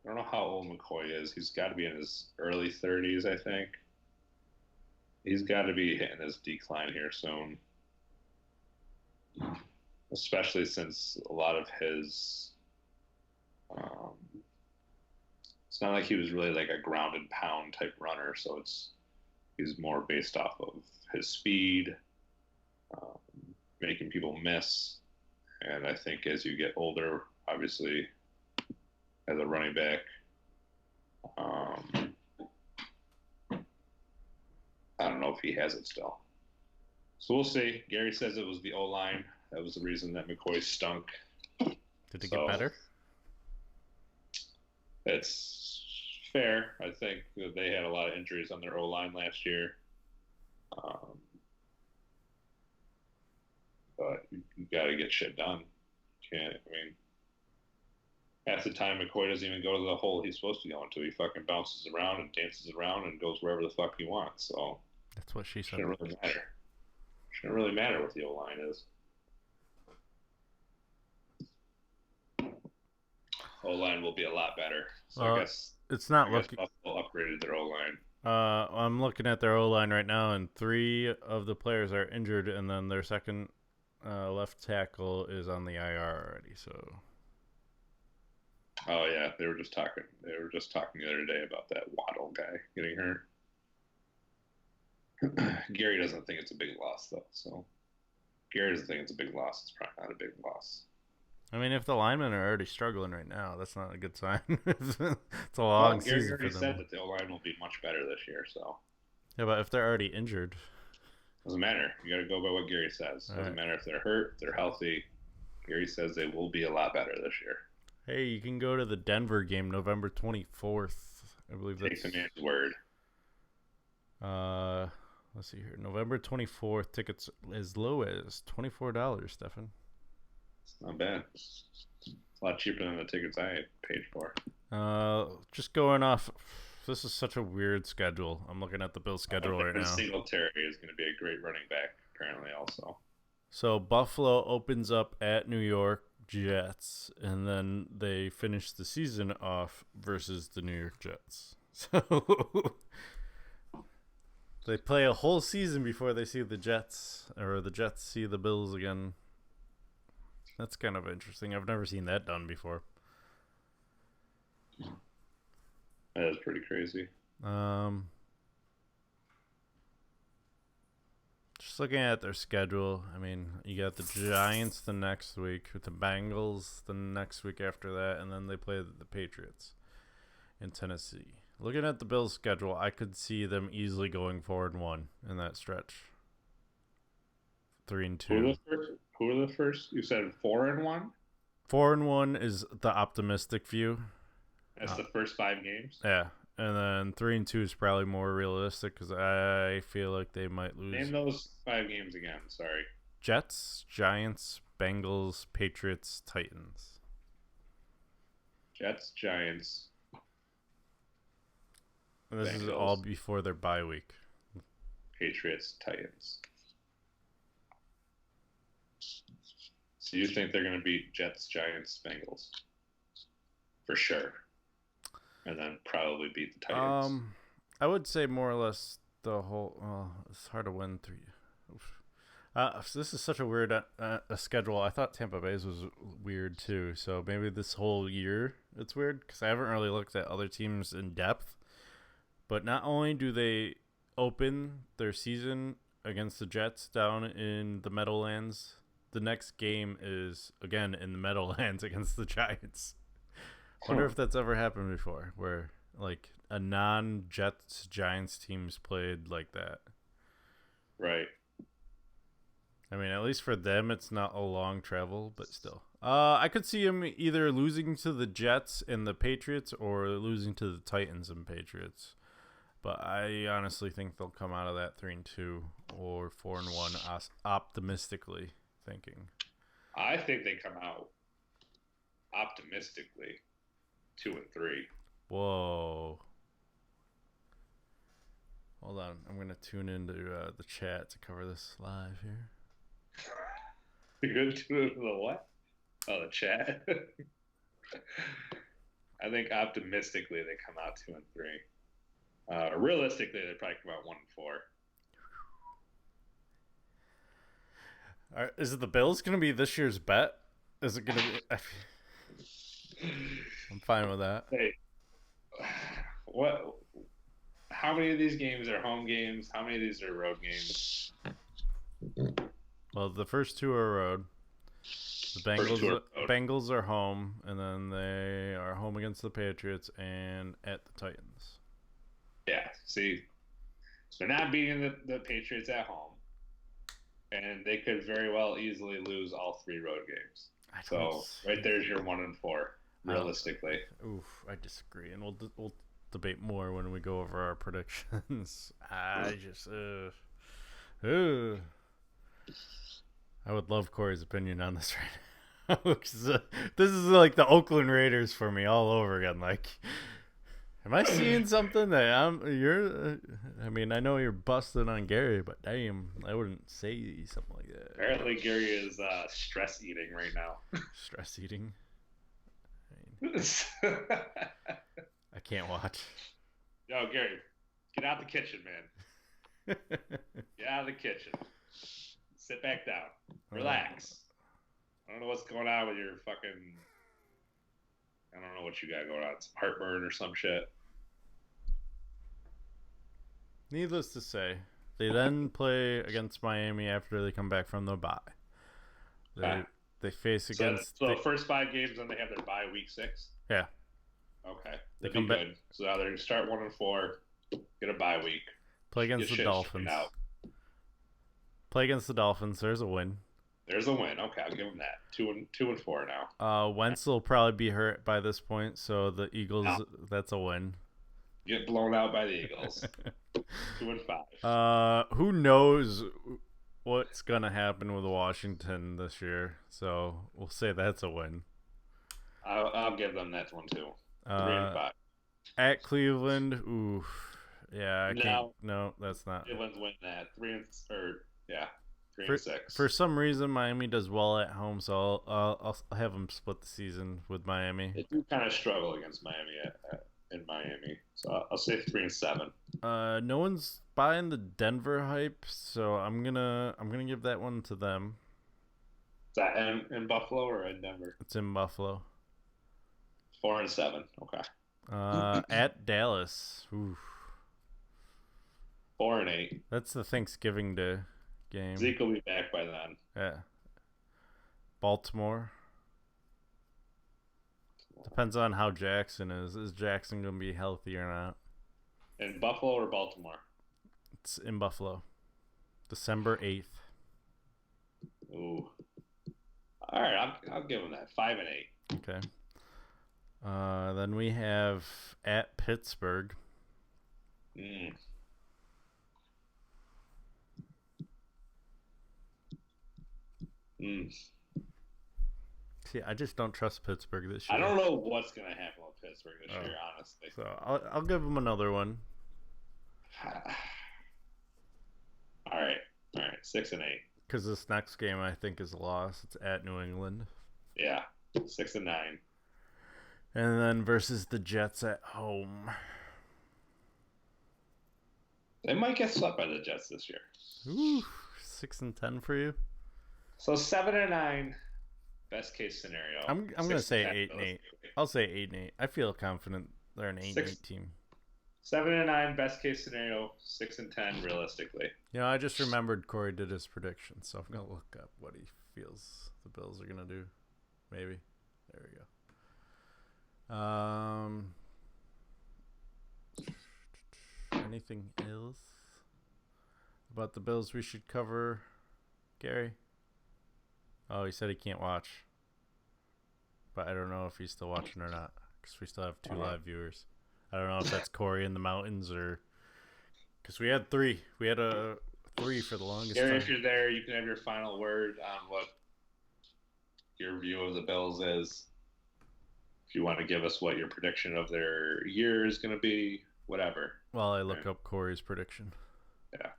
don't know how old McCoy is. He's got to be in his early 30s, I think. He's got to be hitting his decline here soon. Especially since a lot of his... it's not like he was really like a ground and pound type runner, so he's more based off of his speed, making people miss. And I think as you get older, obviously, as a running back, I don't know if he has it still. So we'll see. Gary says it was the O-line. That was the reason that McCoy stunk. Did it get better? It's fair. I think that they had a lot of injuries on their O-line last year. But you got to get shit done. Half the time McCoy doesn't even go to the hole he's supposed to go into. He fucking bounces around and dances around and goes wherever the fuck he wants. So that's what she said. Shouldn't really matter. Shouldn't really matter what the O-line is. O-line will be a lot better. So I guess it's not looking. Buffalo upgraded their O-line. I'm looking at their O-line right now, and 3 of the players are injured, and then their second left tackle is on the IR already. So. Oh yeah, they were just talking the other day about that Waddle guy getting hurt. Gary doesn't think it's a big loss though, so Gary doesn't think it's a big loss. It's probably not a big loss. I mean, if the linemen are already struggling right now, that's not a good sign. It's a long season Gary already for them. said that the O-line will be much better this year, so. Yeah, but if they're already injured. Doesn't matter. You got to go by what Gary says. Doesn't matter if they're hurt, they're healthy. Gary says they will be a lot better this year. Hey, you can go to the Denver game November 24th. I believe that's... Take the man's word. Let's see here. November 24th. Tickets as low as $24, Steffan. It's not bad. It's a lot cheaper than the tickets I paid for. Just going off... This is such a weird schedule. I'm looking at the Bills' schedule right now. Singletary is going to be a great running back, apparently, also. So Buffalo opens up at New York Jets, and then they finish the season off versus the New York Jets. So they play a whole season before they see the Jets, or the Jets see the Bills again. That's kind of interesting. I've never seen that done before. That is pretty crazy. Just looking at their schedule, I mean, you got the Giants the next week, with the Bengals the next week after that, and then they play the Patriots in Tennessee. Looking at the Bills' schedule, I could see them easily going 4-1 in that stretch. 3-2. Who are the first? You said 4-1? 4-1 is the optimistic view. That's the first 5 games. Yeah, and then 3-2 is probably more realistic because I feel like they might lose. Name those 5 games again. Sorry. Jets, Giants, Bengals, Patriots, Titans. Jets, Giants. And this is Bengals. all before their bye week. Patriots, Titans. So you think they're going to beat Jets, Giants, Bengals? For sure. And then probably beat the Titans. I would say more or less the whole. It's hard to win 3. This is such a weird a schedule. I thought Tampa Bay's was weird too. So maybe this whole year it's weird because I haven't really looked at other teams in depth. But not only do they open their season against the Jets down in the Meadowlands, the next game is again in the Meadowlands against the Giants. Wonder if that's ever happened before, where like a non-Jets Giants team's played like that. Right. I mean, at least for them, it's not a long travel, but still. I could see them either losing to the Jets and the Patriots or losing to the Titans and Patriots. But I honestly think they'll come out of that 3-2 or 4-1, optimistically thinking. I think they come out optimistically 2-3. Whoa. Hold on. I'm going to tune into the chat to cover this live here. You're going to do the what? Oh, the chat? I think optimistically they come out 2-3. Realistically, they probably come out 1-4. Is it the Bills going to be this year's bet? Is it going to be... I'm fine with that. Hey, what? How many of these games are home games? How many of these are road games? Well, the first 2 are road. The Bengals are home, and then they are home against the Patriots and at the Titans. Yeah, see, they're not beating the Patriots at home, and they could very well easily lose all 3 road games. So right there's your 1-4, realistically. I disagree, and we'll debate more when we go over our predictions. I would love Corey's opinion on this right now. This is like the Oakland Raiders for me all over again. Like, am I seeing something that I mean, I know you're busting on Gary, but damn, I wouldn't say something like that. Apparently, Gary is stress eating right now. Stress eating? I can't watch. Yo, Gary, get out the kitchen, man. Get out of the kitchen. Sit back down. Relax. I don't know what's going on with your fucking... I don't know what you got going on. Some heartburn or some shit. Needless to say, they then play against Miami after they come back from the bye. They face against... So the first 5 games, then they have their bye week 6? Yeah. Okay. They That'd come be back. good. So now they're going to start 1-4, get a bye week. Play against the Dolphins. Play against the Dolphins. There's a win. There's a win. Okay, I'll give them that. 2-4 now. Wentz will probably be hurt by this point, so the Eagles, that's a win. Get blown out by the Eagles. 2-5. Who knows what's gonna happen with Washington this year? So we'll say that's a win. I'll give them that one too. 3-5. At Cleveland, oof. Yeah, I can't. No, that's not. Cleveland's win that 3-6. For some reason, Miami does well at home, so I'll have them split the season with Miami. They do kind of struggle against Miami in Miami, so I'll say 3-7. No one's buying the Denver hype, so I'm gonna give that one to them. Is that in Buffalo or in Denver? It's in Buffalo. 4-7. Okay. At Dallas. Oof. 4-8. That's the Thanksgiving Day game. Zeke will be back by then. Yeah. Baltimore. Depends on how Jackson is. Is Jackson going to be healthy or not? In Buffalo or Baltimore? It's in Buffalo. December 8th. Ooh. All right, I'll give them that 5 and 8. Okay. Then we have at Pittsburgh. Mm. Mm. See, I just don't trust Pittsburgh this year. I don't know what's gonna happen with Pittsburgh this year, honestly. So I'll give them another one. All right, 6 and 8. Because this next game I think is a loss. It's at New England. Yeah, 6 and 9. And then versus the Jets at home. They might get swept by the Jets this year. Ooh, 6 and 10 for you. So 7 and 9, best case scenario. I'm gonna say 8 and 8. I'll say 8 and 8. I feel confident they're an 8 and 8 team. 7 and 9, best case scenario. 6 and 10, realistically. You know, I just remembered Corey did his prediction, so I'm gonna look up what he feels the Bills are gonna do. Maybe. There we go. Anything else about the Bills we should cover, Gary? Oh, he said he can't watch, but I don't know if he's still watching or not because we still have 2 live viewers. I don't know if that's Corey in the mountains or because we had 3. We had a 3 for the longest Gary, time. if you're there, you can have your final word on what your view of the Bills is. If you want to give us what your prediction of their year is going to be, whatever. While I look up Corey's prediction. Yeah.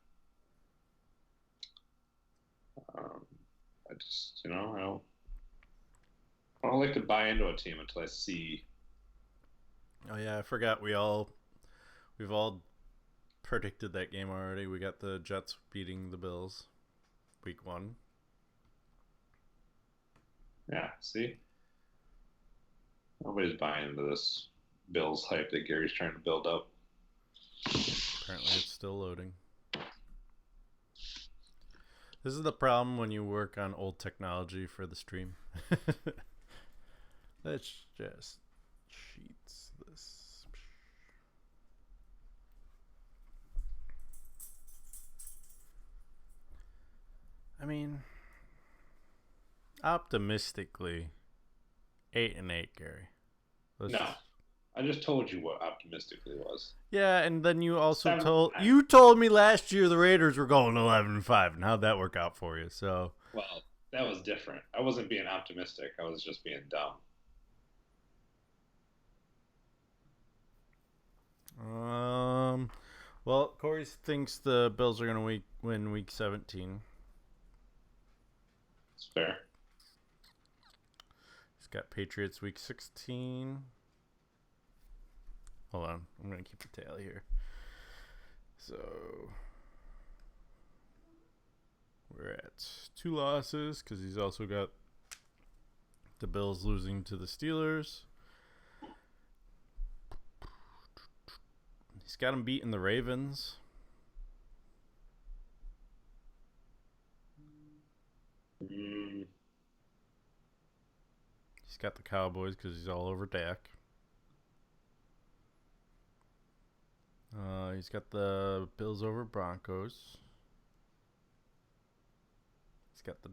I just, I don't like to buy into a team until I see. Oh yeah, I forgot we've all predicted that game already. We got the Jets beating the Bills week 1. Yeah, see? Nobody's buying into this Bills hype that Gary's trying to build up. Apparently it's still loading. This is the problem when you work on old technology for the stream. Let's just cheats this. I mean, optimistically, 8 and 8, Gary. I just told you what optimistically was. Yeah, and then you also 7 told me last year the Raiders were going 11-5, and how'd that work out for you? So, well, that was different. I wasn't being optimistic. I was just being dumb. Well, Corey thinks the Bills are going to win week 17. It's fair. He's got Patriots week 16. Hold on. I'm going to keep the tally here. So, we're at 2 losses because he's also got the Bills losing to the Steelers. He's got him beating the Ravens. Mm. He's got the Cowboys because he's all over Dak. He's got the Bills over Broncos. He's got the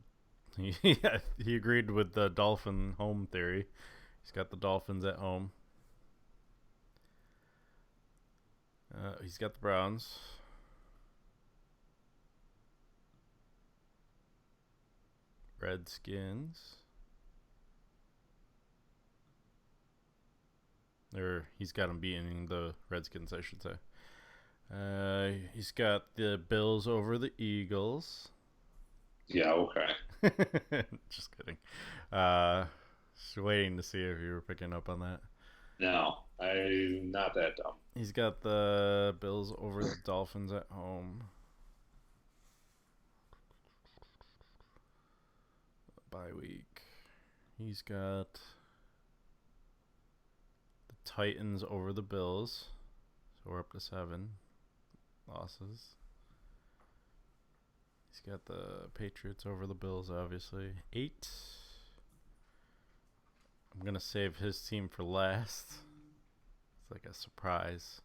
he agreed with the Dolphin home theory. He's got the Dolphins at home. He's got the Browns. Redskins. He's got them beating the Redskins, I should say. He's got the Bills over the Eagles. Yeah, okay. Just kidding. Just waiting to see if you were picking up on that. No, I'm not that dumb. He's got the Bills over the Dolphins at home. Bye week. He's got the Titans over the Bills. So we're up to 7 losses. He's got the Patriots over the Bills, obviously. 8. I'm going to save his team for last. It's like a surprise.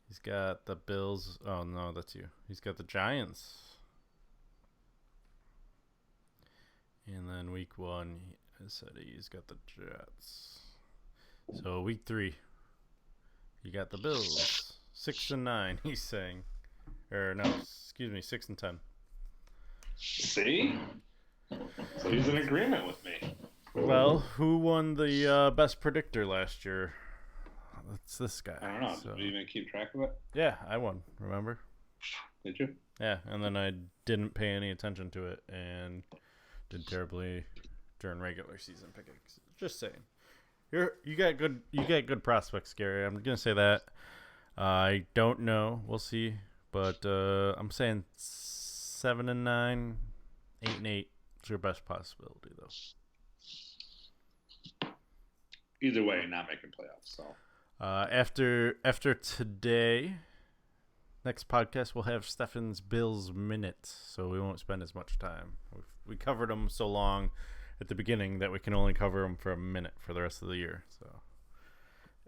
He's got the Bills. Oh, no, that's you. He's got the Giants. And week 1, he said he's got the Jets. So week 3, you got the Bills. 6-9, he's saying. Or no, excuse me, 6-10. See? So he's in agreement with me. Well, who won the best predictor last year? It's this guy. I don't know. So. Did you even keep track of it? Yeah, I won. Remember? Did you? Yeah, and then I didn't pay any attention to it and did terribly during regular season pickings. Just saying. You got good prospects, Gary. I'm gonna say that. I don't know. We'll see. But I'm saying 7-9, 8-8 is your best possibility, though. Either way, not making playoffs. So after today, next podcast we'll have Steffan's Bills minute, so we won't spend as much time. We covered them so long at the beginning that we can only cover them for a minute for the rest of the year. So,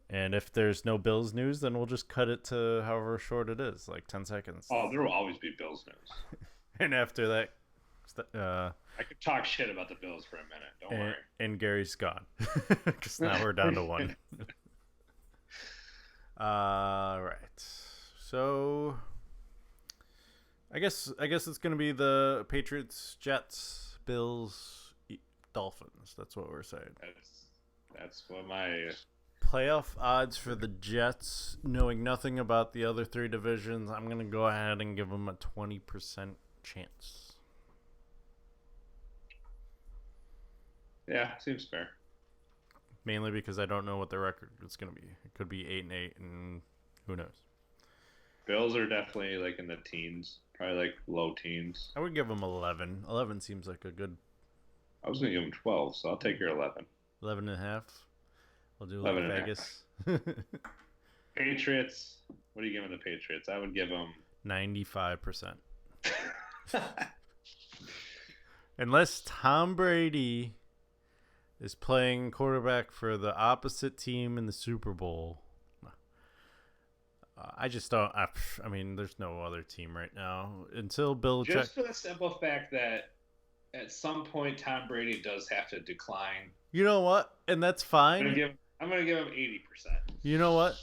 and if there's no Bills news, then we'll just cut it to however short it is, like 10 seconds. Oh, there will always be Bills news. And after that, I could talk shit about the Bills for a minute. Don't worry. And Gary's gone because now we're down to 1. Right. So I guess it's gonna be the Patriots, Jets, Bills, Dolphins. That's what we're saying. That's what my playoff odds for the Jets. Knowing nothing about the other 3 divisions, I'm gonna go ahead and give them a 20% chance. Yeah, seems fair. Mainly because I don't know what the record is going to be. It could be 8-8, and who knows. Bills are definitely like in the teens, probably like low teens. I would give them 11. 11 seems like a good. I was going to give them 12, so I'll take your 11. 11.5. We'll do like 11.5. Vegas. Patriots. What are you giving the Patriots? I would give them 95%. Unless Tom Brady is playing quarterback for the opposite team in the Super Bowl. I just don't. I mean, there's no other team right now until Belichick. Just for the simple fact that at some point Tom Brady does have to decline. You know what? And that's fine. I'm gonna give him 80%. You know what?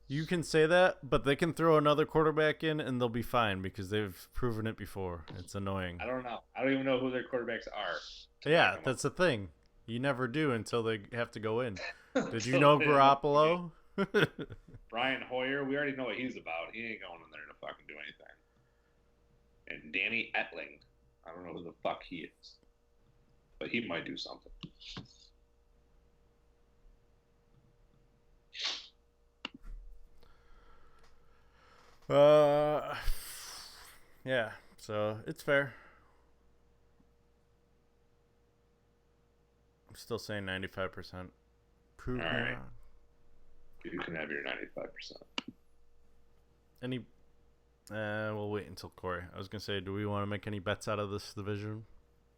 You can say that, but they can throw another quarterback in and they'll be fine because they've proven it before. It's annoying. I don't know. I don't even know who their quarterbacks are. Yeah, that's the thing. You never do until they have to go in. Did you know Garoppolo? Brian Hoyer, we already know what he's about. He ain't going in there to fucking do anything. And Danny Etling, I don't know who the fuck he is, but he might do something. Yeah, so it's fair. I'm still saying 95%. Prove me All right. wrong. You can have your 95%. Any? We'll wait until Corey. I was gonna say, do we want to make any bets out of this division?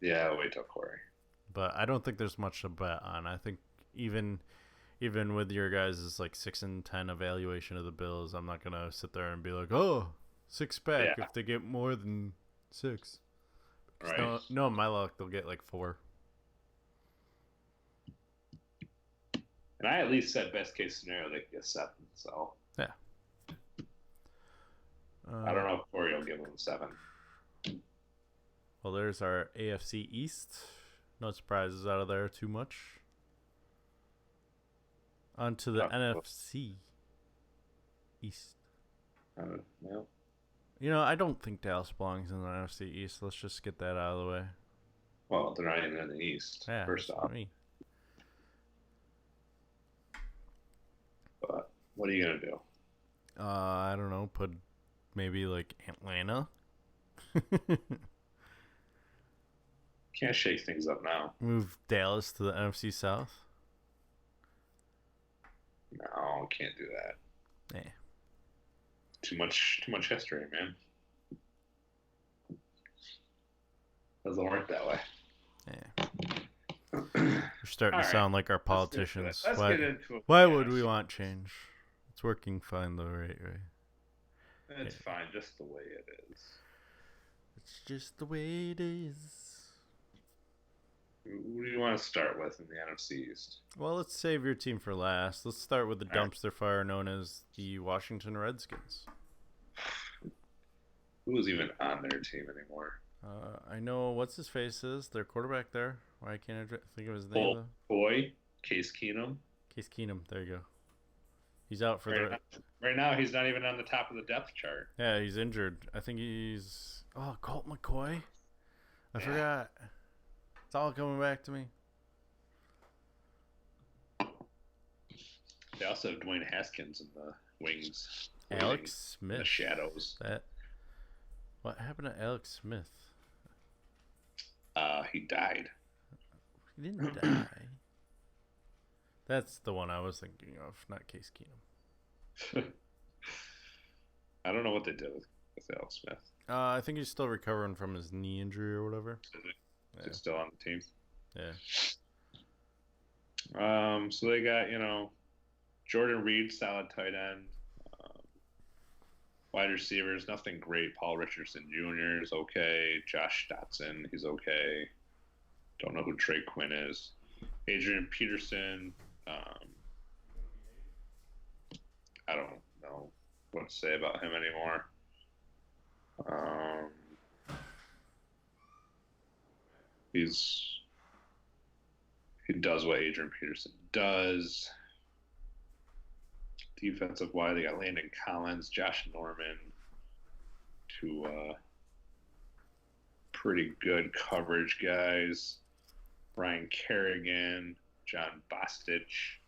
Yeah, I'll wait till Corey. But I don't think there's much to bet on. I think even with your guys' like 6-10 evaluation of the Bills, I'm not gonna sit there and be like, oh, 6-pack if they get more than 6. Right. No, my luck, they'll get like 4. And I at least said best case scenario they could get 7. So yeah. I don't know if Corey will give them 7. Well, there's our AFC East. No surprises out of there too much. On to the NFC East. Well, You know, I don't think Dallas belongs in the NFC East. Let's just get that out of the way. well, they're not even in the East. Yeah, first off, me. but what are you gonna do? I don't know. Put maybe like Atlanta. Can't shake things up now. Move Dallas to the NFC South. No, can't do that. Yeah. Too much history, man. Doesn't work that way. Yeah. We're starting to sound like our politicians. Let's get into it. Why would we want change? It's working fine though, right? It's fine, just the way it is. It's just the way it is. Who do to start with in the NFC East? Well, let's save your team for last. Let's start with the All right. dumpster fire known as the Washington Redskins. Who's even on their team anymore? I know what's his face is their quarterback there. Why can't I think of his name? Oh, boy, Case Keenum. Case Keenum. There you go. He's out for Right now, he's not even on the top of the depth chart. Yeah, he's injured. I think he's Colt McCoy. I forgot. It's all coming back to me. They also have Dwayne Haskins in the wings. Alex In Smith. the shadows. What happened to Alex Smith? He died. He didn't die. That's the one I was thinking of, not Case Keenum. I don't know what they did with Alex Smith. I think he's still recovering from his knee injury or whatever. Is he still on the team? Yeah. So they got, Jordan Reed, solid tight end. Wide receivers, nothing great. Paul Richardson Jr. is okay. Josh Dotson, he's okay. Don't know who Trey Quinn is. Adrian Peterson. I don't know what to say about him anymore. He does what Adrian Peterson does. Defensive wise, they got Landon Collins, Josh Norman, two pretty good coverage guys. Brian Kerrigan, John Bostich.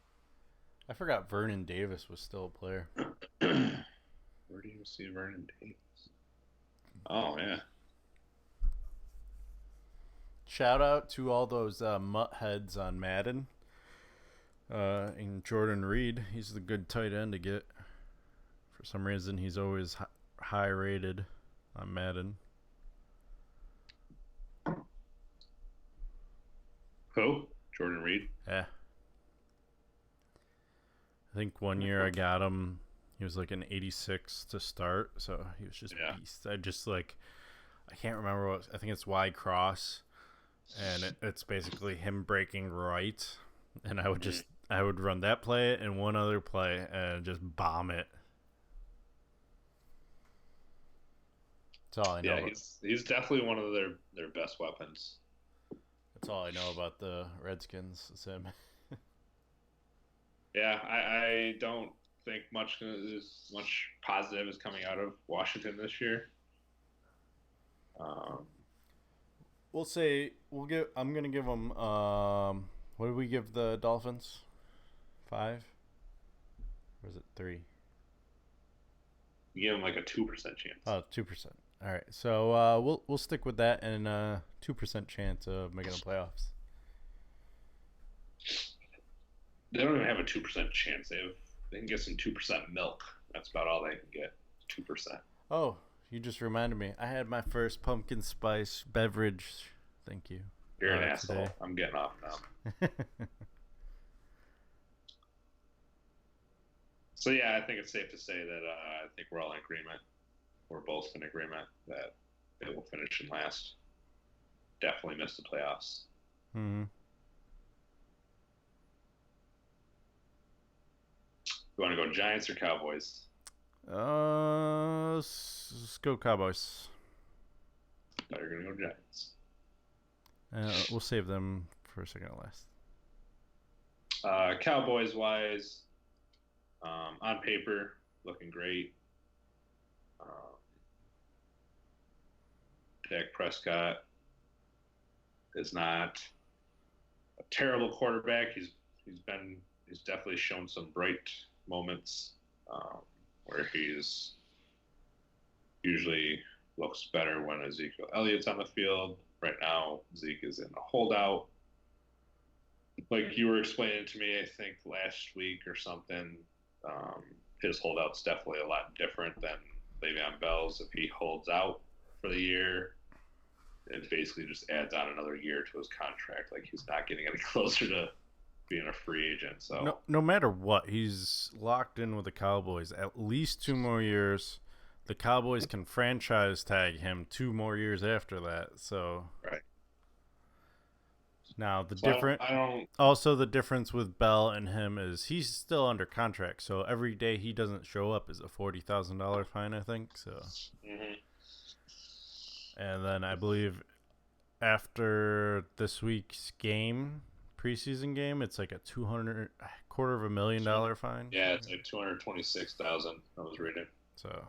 I forgot Vernon Davis was still a player. Where do you see Vernon Davis? Oh, yeah. Shout out to all those mutt heads on Madden. And Jordan Reed, he's the good tight end to get. For some reason, he's always high rated on Madden. Who? Jordan Reed? Yeah. I think one year I got him. He was like an 86 to start, so he was just beast. I can't remember what. I think it's Y cross, and it's basically him breaking right, and I would run that play and one other play and just bomb it. That's all I know. Yeah, he's definitely one of their best weapons. That's all I know about the Redskins. It's him. Yeah, I don't think much positive is coming out of Washington this year. We'll say I'm gonna give them. What did we give the Dolphins? 5? Or is it 3? You give them like a 2% chance. Oh, 2%. All right, so we'll stick with that and 2% chance of making the playoffs. They don't even have a 2% chance. They can get some 2% milk. That's about all they can get. 2%. Oh, you just reminded me. I had my first pumpkin spice beverage. Thank you. You're an asshole. Today. I'm getting off now. So yeah, I think it's safe to say that I think we're all in agreement. We're both in agreement that they will finish in last. Definitely miss the playoffs. Mm-hmm. You want to go Giants or Cowboys? Let's go Cowboys. I thought you were going to go Giants. We'll save them for a second last. Cowboys wise, on paper, looking great. Dak Prescott is not a terrible quarterback. He's definitely shown some bright moments where he's usually looks better when Ezekiel Elliott's on the field. Right now, Zeke is in a holdout. Like you were explaining to me, I think last week or something, his holdout's definitely a lot different than Le'Veon Bell's. If he holds out for the year, it basically just adds on another year to his contract. Like he's not getting any closer to being a free agent. So no matter what, he's locked in with the Cowboys at least 2 more years. The Cowboys can franchise tag him 2 more years after that. So right. Now the So different, I don't. also the difference with Bell and him is he's still under contract, so every day he doesn't show up is a $40,000 fine, I think. So, Mhm. and then I believe after this week's game, preseason game, it's like a $250,000 fine. Yeah, it's like 226,000. I was reading. So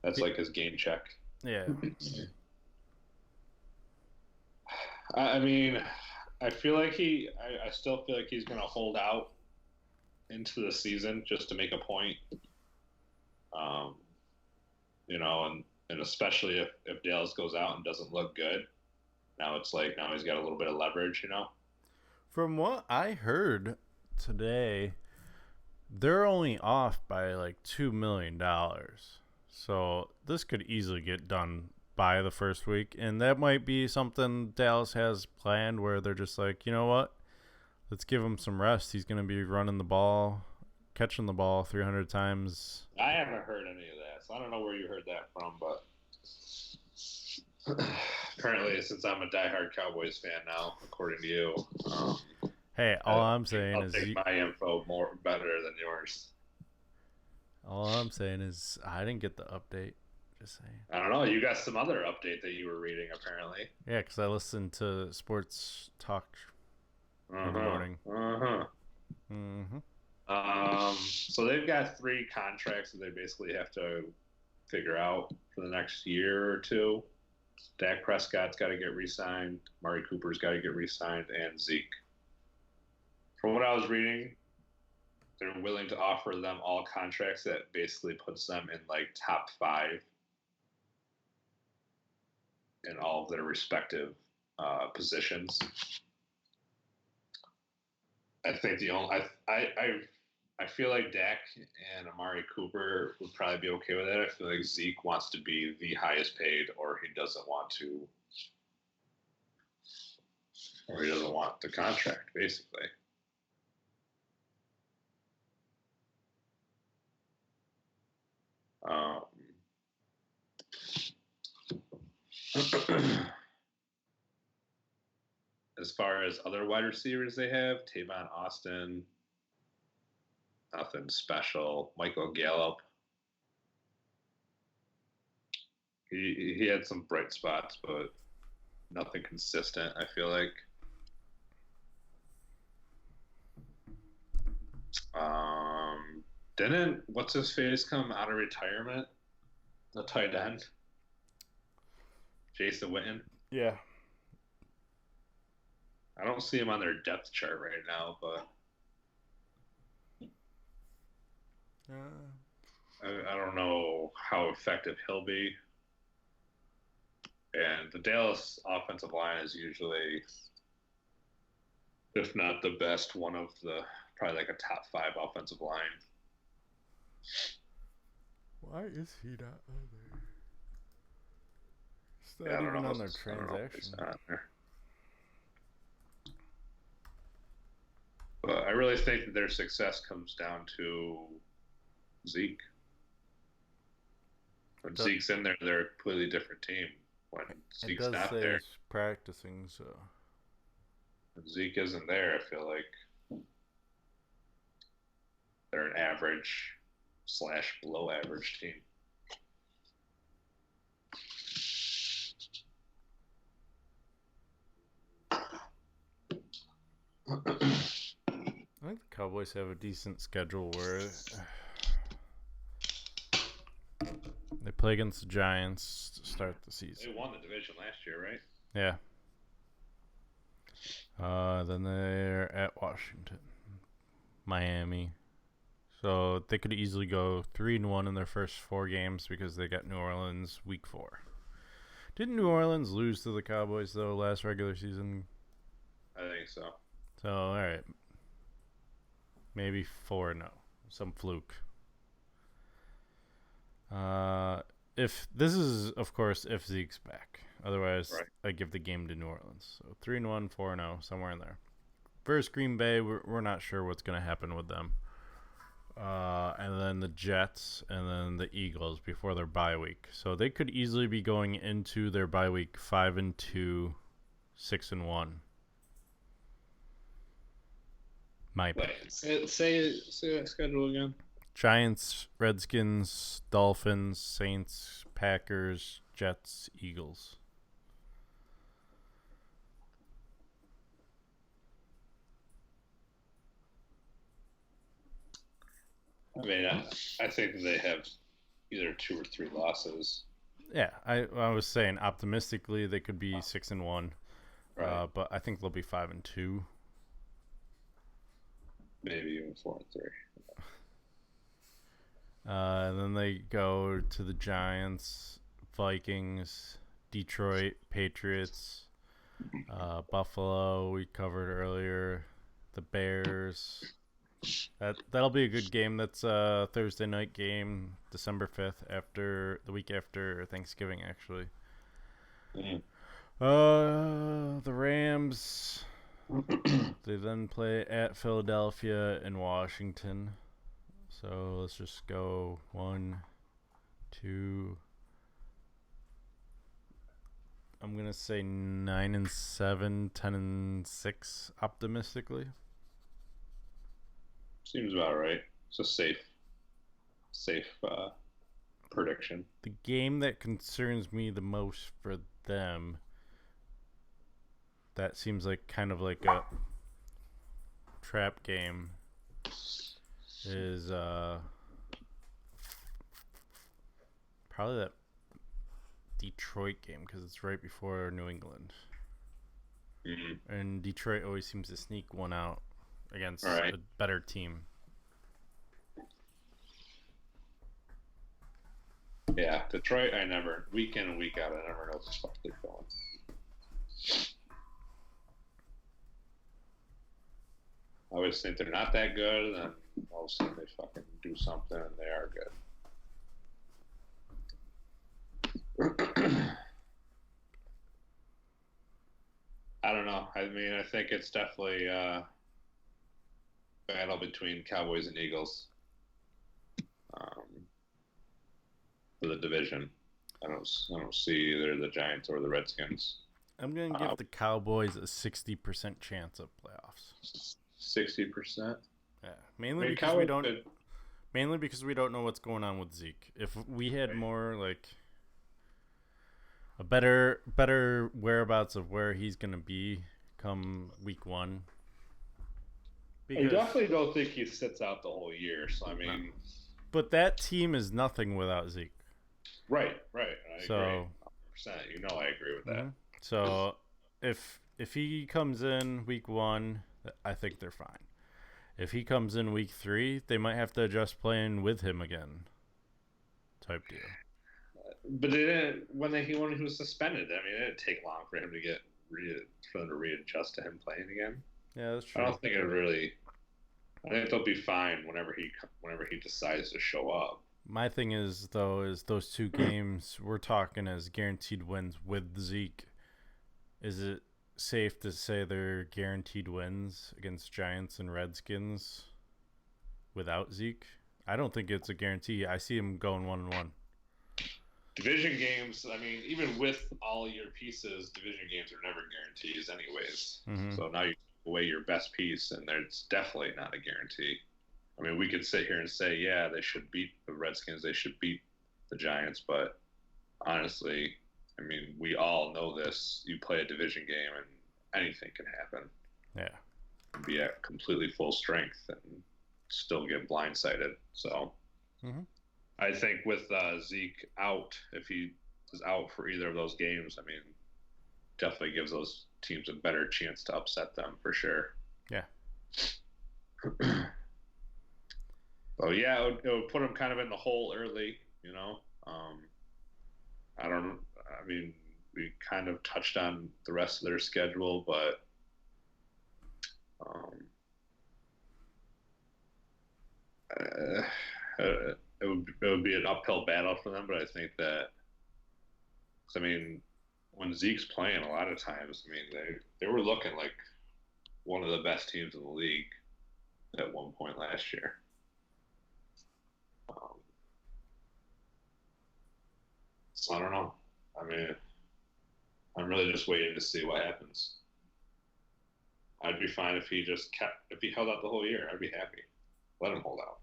That's like his game check. yeah, I mean, I feel like I still feel like he's going to hold out into the season just to make a point. You know, and especially if Dallas goes out and doesn't look good, now it's like now he's got a little bit of leverage, you know. from what I heard today, they're only off by like $2 million. So this could easily get done by the first week, and that might be something Dallas has planned where they're just like, you know what, let's give him some rest. He's going to be running the ball, catching the ball 300 times. I haven't heard any of that, so I don't know where you heard that from, but apparently, since I'm a diehard Cowboys fan now, according to you, Hey, all I'm saying I'll is take my info better than yours. all I'm saying is I didn't get the update. Just saying. I don't know. You got some other update that you were reading, apparently. Yeah, because I listened to sports talk in the morning. So they've got 3 contracts that they basically have to figure out for the next year or two. Dak Prescott's got to get re-signed. Amari Cooper's got to get re-signed, and Zeke. From what I was reading, they're willing to offer them all contracts that basically puts them in like top 5 in all of their respective positions. I think the only I feel like Dak and Amari Cooper would probably be okay with that. I feel like Zeke wants to be the highest paid, or he doesn't want the contract, basically. As far as other wide receivers they have, Tavon Austin, nothing special. Michael Gallup, he had some bright spots, but nothing consistent, I feel like. Didn't what's his face come out of retirement? The tight end, Jason Witten. Yeah. I don't see him on their depth chart right now, but I don't know how effective he'll be. And the Dallas offensive line is usually, if not the best, one of the probably like a top 5 offensive line. Why is he not on there? It's not Yeah, I don't even know on their I don't know if he's transaction. not there. But I really think that their success comes down to Zeke. When Zeke's in there, they're a completely different team. When It Zeke's does not say there, he's practicing, so when Zeke isn't there, I feel like they're an average / below average team. I think the Cowboys have a decent schedule where they play against the Giants to start the season. They won the division last year, right? Yeah. Then they're at Washington, Miami. So they could easily go 3-1 in their first 4 games because they got New Orleans week 4. Didn't New Orleans lose to the Cowboys though last regular season? I think so. So all right, maybe 4-0, some fluke. If this is, of course, if Zeke's back. Otherwise, right. I give the game to New Orleans. So 3-1, 4-0, somewhere in there. First, Green Bay, we're not sure what's going to happen with them. And then the Jets, and then the Eagles before their bye week. So they could easily be going into their bye week 5-2, 6-1. My pick. Wait, say that schedule again. Giants, Redskins, Dolphins, Saints, Packers, Jets, Eagles. I mean, I think they have either 2 or 3 losses. Yeah, I was saying optimistically they could be 6-1, Right. but I think they'll be 5-2. Maybe even 4 and 3. And then they go to the Giants, Vikings, Detroit, Patriots, Buffalo. We covered earlier. The Bears. That'll be a good game. That's a Thursday night game, December 5th, after the week after Thanksgiving, actually. The Rams. They then play at Philadelphia and Washington. So let's just go 1, 2. I'm gonna say 9-7, 10-6, optimistically. Seems about right. It's a safe prediction. The game that concerns me the most for them, that seems like kind of like a trap game, is probably that Detroit game, because it's right before New England. Mm-hmm. And Detroit always seems to sneak one out against Right. a better team. Yeah, Detroit, week in and week out, I never know what the fuck they're going. I always think they're not that good, and then all of a sudden they fucking do something, and they are good. I don't know. I mean, I think it's definitely a battle between Cowboys and Eagles for the division. I don't see either the Giants or the Redskins. I'm going to give the Cowboys a 60% chance of playoffs. 60%. Yeah, mainly because we don't know what's going on with Zeke. If we had more like a better whereabouts of where he's going to be come week 1. I definitely don't think he sits out the whole year. So I mean, no. But that team is nothing without Zeke. Right. I agree. 100%. You know, I agree with that. So if he comes in week 1, I think they're fine. If he comes in week 3, they might have to adjust playing with him again. Type deal. But they didn't when he was suspended. I mean, it didn't take long for him to for them to readjust to him playing again. Yeah, that's true. I don't think it really. I think they'll be fine whenever he decides to show up. My thing is those 2 games we're talking as guaranteed wins with Zeke. Is it safe to say they're guaranteed wins against Giants and Redskins without Zeke? I don't think it's a guarantee. I see him going 1-1. Division games, I mean, even with all your pieces, division games are never guarantees anyways. Mm-hmm. So now you take away your best piece, and it's definitely not a guarantee. I mean, we could sit here and say, yeah, they should beat the Redskins, they should beat the Giants, but honestly, I mean, we all know this. You play a division game, and anything can happen. Yeah. Be at completely full strength and still get blindsided. So I think with Zeke out, if he is out for either of those games, I mean, definitely gives those teams a better chance to upset them for sure. Yeah. So yeah, it would put them kind of in the hole early, you know. I mean, we kind of touched on the rest of their schedule, but it would be an uphill battle for them. But I think that, I mean, when Zeke's playing, a lot of times, I mean, they were looking like one of the best teams in the league at one point last year. So I don't know. I mean, I'm really just waiting to see what happens. I'd be fine if he held out the whole year. I'd be happy. Let him hold out.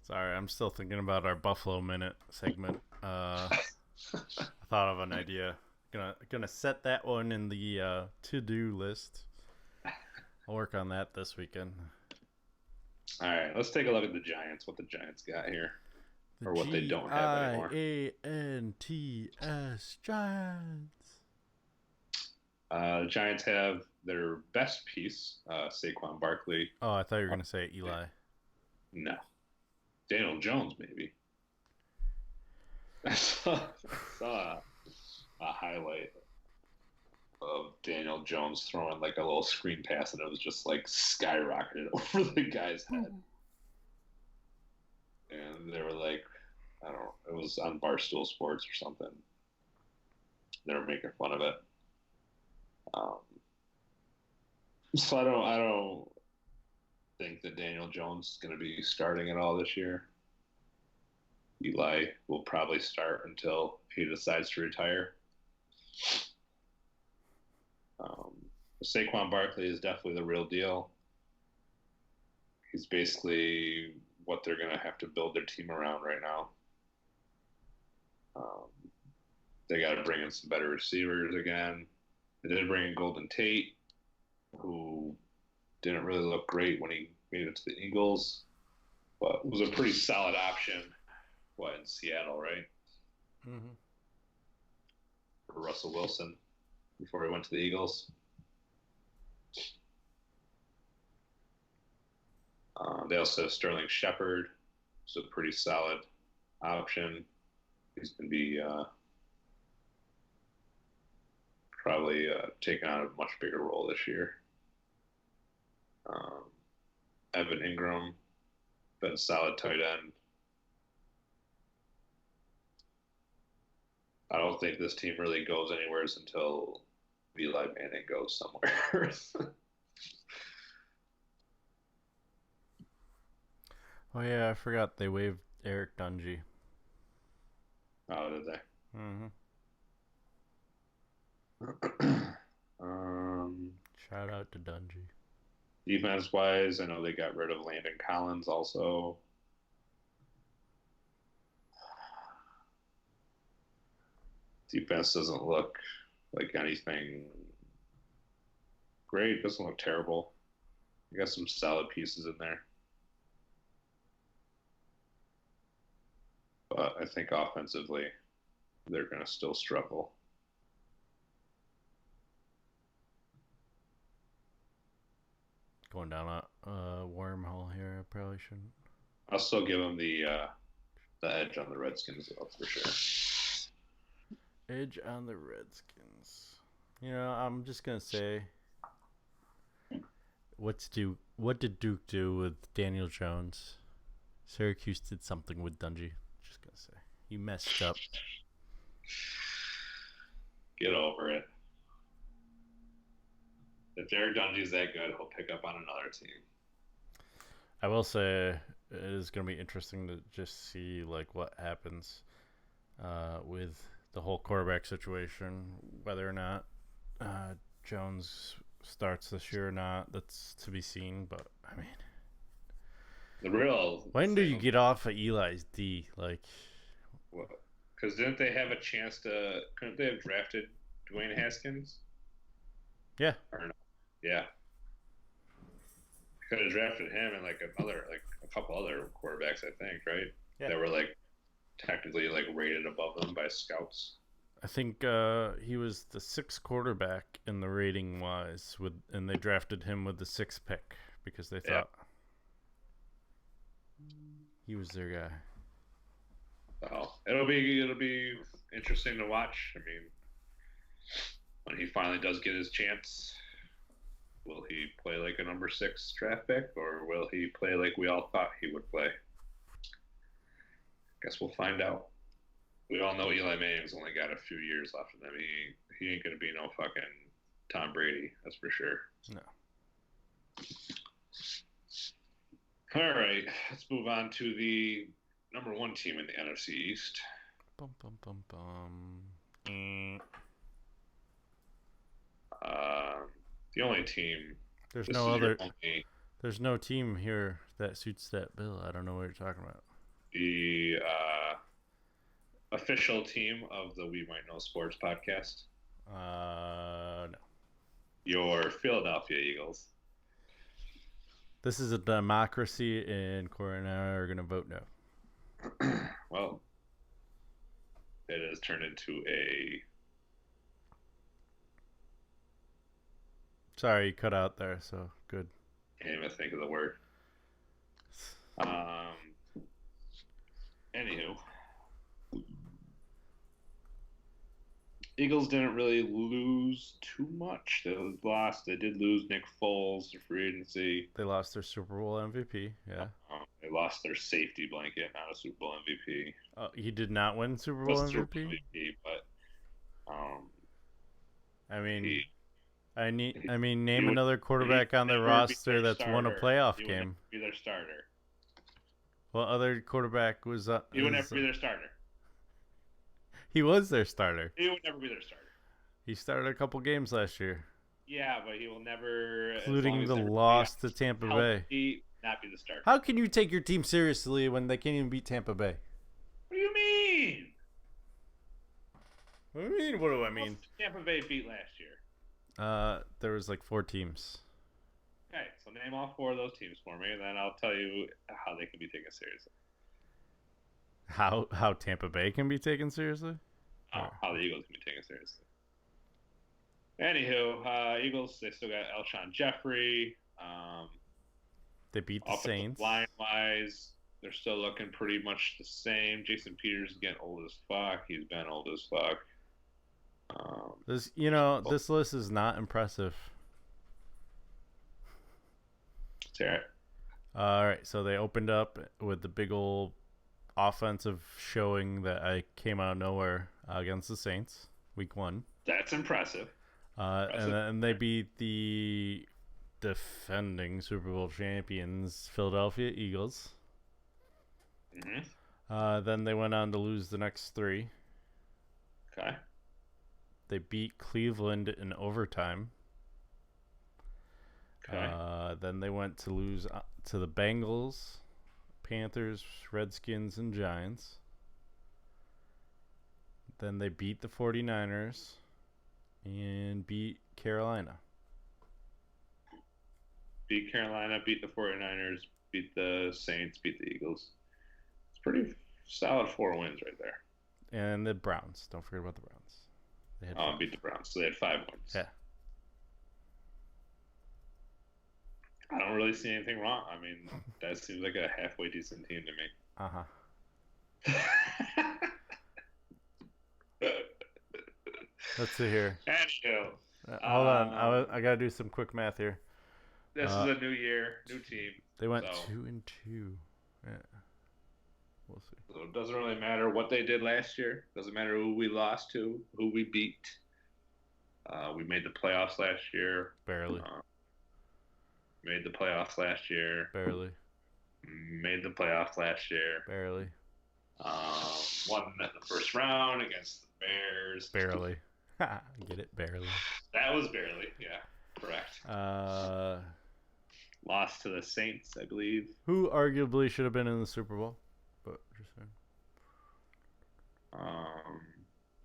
Sorry, I'm still thinking about our Buffalo Minute segment. I thought of an idea. Gonna set that one in the to-do list. I'll work on that this weekend. All right, let's take a look at the Giants. What the Giants got here, or what they don't have anymore. Giants, Giants. The Giants have their best piece, Saquon Barkley. Oh, I thought you were gonna say Eli. No, Daniel Jones maybe. I saw a highlight of Daniel Jones throwing like a little screen pass, and it was just like skyrocketed over the guy's head. And they were like, I don't know, it was on Barstool Sports or something. They were making fun of it. So I don't think that Daniel Jones is going to be starting at all this year. Eli will probably start until he decides to retire. Saquon Barkley is definitely the real deal. He's basically what they're going to have to build their team around right now. They got to bring in some better receivers again. They did bring in Golden Tate, who didn't really look great when he made it to the Eagles, but was a pretty solid option. In Seattle, right? Mm-hmm. For Russell Wilson before he went to the Eagles. They also have Sterling Shepard, who's a pretty solid option. He's going to be probably taking on a much bigger role this year. Evan Ingram, been a solid tight end. I don't think this team really goes anywhere until Eli Manning goes somewhere. Oh yeah, I forgot they waived Eric Dungy. Oh, did they? Mm-hmm. Shout out to Dungy. Defense-wise, I know they got rid of Landon Collins also. Defense doesn't look like anything great. Doesn't look terrible. You got some solid pieces in there. But I think offensively, they're going to still struggle. Going down a wormhole here, I probably shouldn't. I'll still give them the edge on the Redskins, though, for sure. Edge on the Redskins. You know, I'm just gonna say, what did Duke do with Daniel Jones? Syracuse did something with Dungy. Just gonna say, you messed up. Get over it. If Derek Dungy's that good, he'll pick up on another team. I will say it is gonna be interesting to just see like what happens with the whole quarterback situation, whether or not Jones starts this year or not, that's to be seen. But I mean, when do you get off of Eli's D? Like, because didn't they have a chance to? Couldn't they have drafted Dwayne Haskins? Yeah. Or no? Yeah. Could have drafted him and like a couple other quarterbacks, I think, right? Yeah. That were like technically like rated above them by scouts. I think he was the 6th quarterback in the rating wise, and they drafted him with the 6th pick because they thought he was their guy. Oh, it'll be interesting to watch. I mean, when he finally does get his chance, will he play like a number 6 draft pick, or will he play like we all thought he would play? Guess we'll find out. We all know Eli Manning's only got a few years left in him. He ain't gonna be no fucking Tom Brady, that's for sure. No. All right, let's move on to the number 1 team in the NFC East. Bum, bum, bum, bum. Eh. The only team. There's This no is your other. only, There's no team here that suits that bill. I don't know what you're talking about. the official team of the We Might Know Sports podcast. No. Your Philadelphia Eagles. This is a democracy, and Corey and I are going to vote no. Well, it has turned into a. Sorry, you cut out there, so good. Can't even think of the word. Anywho, Eagles didn't really lose too much. They did lose Nick Foles to free agency. They lost their Super Bowl MVP, yeah. They lost their safety blanket, not a Super Bowl MVP. He did not win Super Bowl Was Super Bowl MVP? MVP, but I mean, he name would- another quarterback he'd on the never be roster their that's won a starter. playoff He would game. never be their starter. What other quarterback was He would never be their starter. He was their starter. He would never be their starter. He started a couple games last year, Yeah, but he will never, as including long as the they're loss to Tampa Bay. healthy, not be the starter. How can you take your team seriously when they can't even beat Tampa Bay? What do you mean? What do you mean? What do I mean? Who else did Tampa Bay beat last year? There was like 4 teams. Okay, so name all 4 of those teams for me, and then I'll tell you how they can be taken seriously. How Tampa Bay can be taken seriously? How the Eagles can be taken seriously. Anywho, Eagles, they still got Alshon Jeffrey. They beat the Offensive Saints. line-wise, they're still looking pretty much the same. Jason Peters is getting old as fuck. He's been old as fuck. This list is not impressive. Sarah. All right, so they opened up with the big old offensive showing that I came out of nowhere against the Saints, week 1. That's impressive. And then they beat the defending Super Bowl champions, Philadelphia Eagles. Mm-hmm. Then they went on to lose the next 3. Okay. They beat Cleveland in overtime. Okay. Then they went to lose to the Bengals, Panthers, Redskins, and Giants. Then they beat the 49ers and beat Carolina. Beat Carolina, beat the 49ers, beat the Saints, beat the Eagles. It's pretty solid 4 wins right there. And the Browns. Don't forget about the Browns. They had Beat the Browns, so they had 5 wins. Yeah. I don't really see anything wrong. I mean, that seems like a halfway decent team to me. Let's see here. Anywho, Hold on. I got to do some quick math here. this is a new year, new team. They went So- 2-2. Yeah. We'll see. So it doesn't really matter what they did last year. Doesn't matter who we lost to, who we beat. We made the playoffs last year. Barely. Made the playoffs last year. Barely. Made the playoffs last year. Barely. Won in the first round against the Bears. Barely. Get it? Barely. That was barely, yeah, correct. Lost to the Saints, I believe. Who arguably should have been in the Super Bowl? But just saying.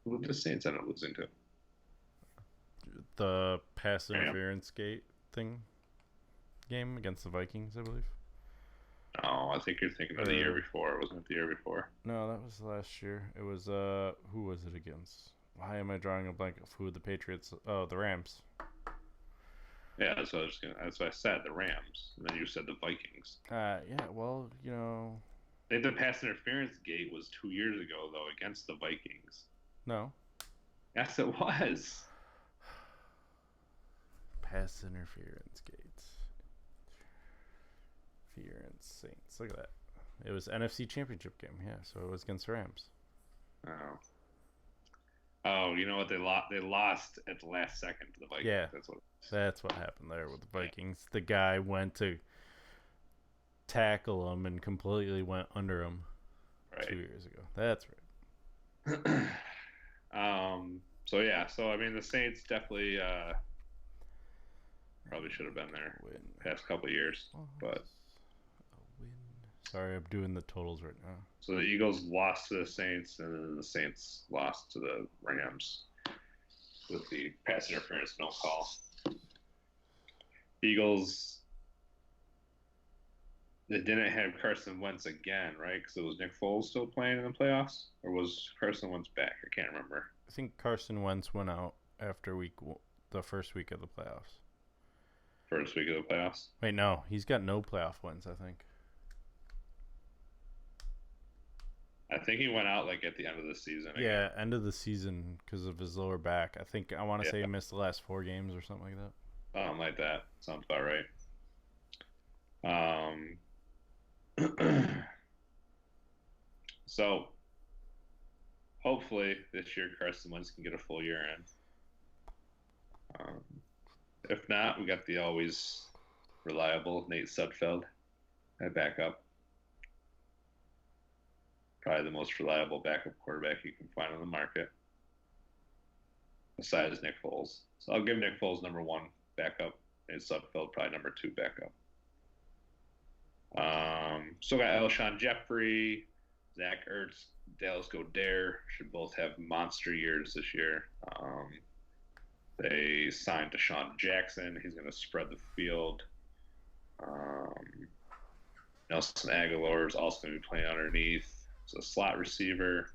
Who did the Saints end up losing to? The pass interference game against the Vikings, I believe. No, I think you're thinking of the year before. Wasn't it the year before? No, that was last year. It was who was it against? Why am I drawing a blank of who the Patriots? Oh, the Rams. Yeah, that's what I said. The Rams, and then you said the Vikings. Yeah, well, The pass interference gate was 2 years ago, though, against the Vikings. no. Yes, it was. Pass interference gates. Interference Saints. Look at that. It was NFC Championship game. Yeah, so it was against the Rams. Oh, you know what? They lost at the last second to the Vikings. Yeah. That's what happened there with the Vikings. The guy went to tackle him and completely went under him 2 years ago. That's right. So yeah, so I mean the Saints definitely probably should have been there Win. past couple of years, but A win. Sorry, I'm doing the totals right now. so the Eagles lost to the Saints, and then the Saints lost to the Rams with the pass interference no call. Eagles, they didn't have Carson Wentz again, right? Because it was Nick Foles still playing in the playoffs, or was Carson Wentz back? I can't remember. I think Carson Wentz went out after the first week of the playoffs. First week of the playoffs. Wait, no, he's got no playoff wins, I think. I think he went out like at the end of the season. Yeah, end of the season because of his lower back. I want to say he missed the last 4 games or something like that. Something like that. Sounds about right. So hopefully this year Carson Wentz can get a full year in. If not, we got the always reliable Nate Sudfeld at backup. Probably the most reliable backup quarterback you can find on the market, besides Nick Foles. So I'll give Nick Foles number 1 backup, and Sudfeld probably number 2 backup. Still got Alshon Jeffrey, Zach Ertz, Dallas Goedert should both have monster years this year. They signed Deshaun Jackson. He's going to spread the field. Nelson Aguilar is also going to be playing underneath. It's a slot receiver.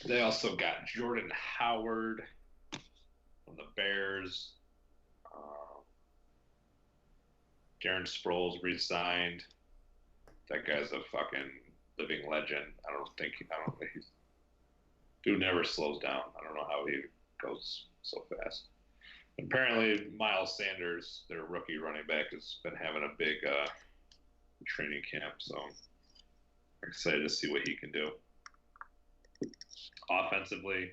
They also got Jordan Howard from the Bears. Darren Sproles re-signed. That guy's a fucking living legend. I don't think he's dude never slows down. I don't know how he goes so fast. Apparently, Miles Sanders, their rookie running back, has been having a big training camp, so I'm excited to see what he can do. Offensively,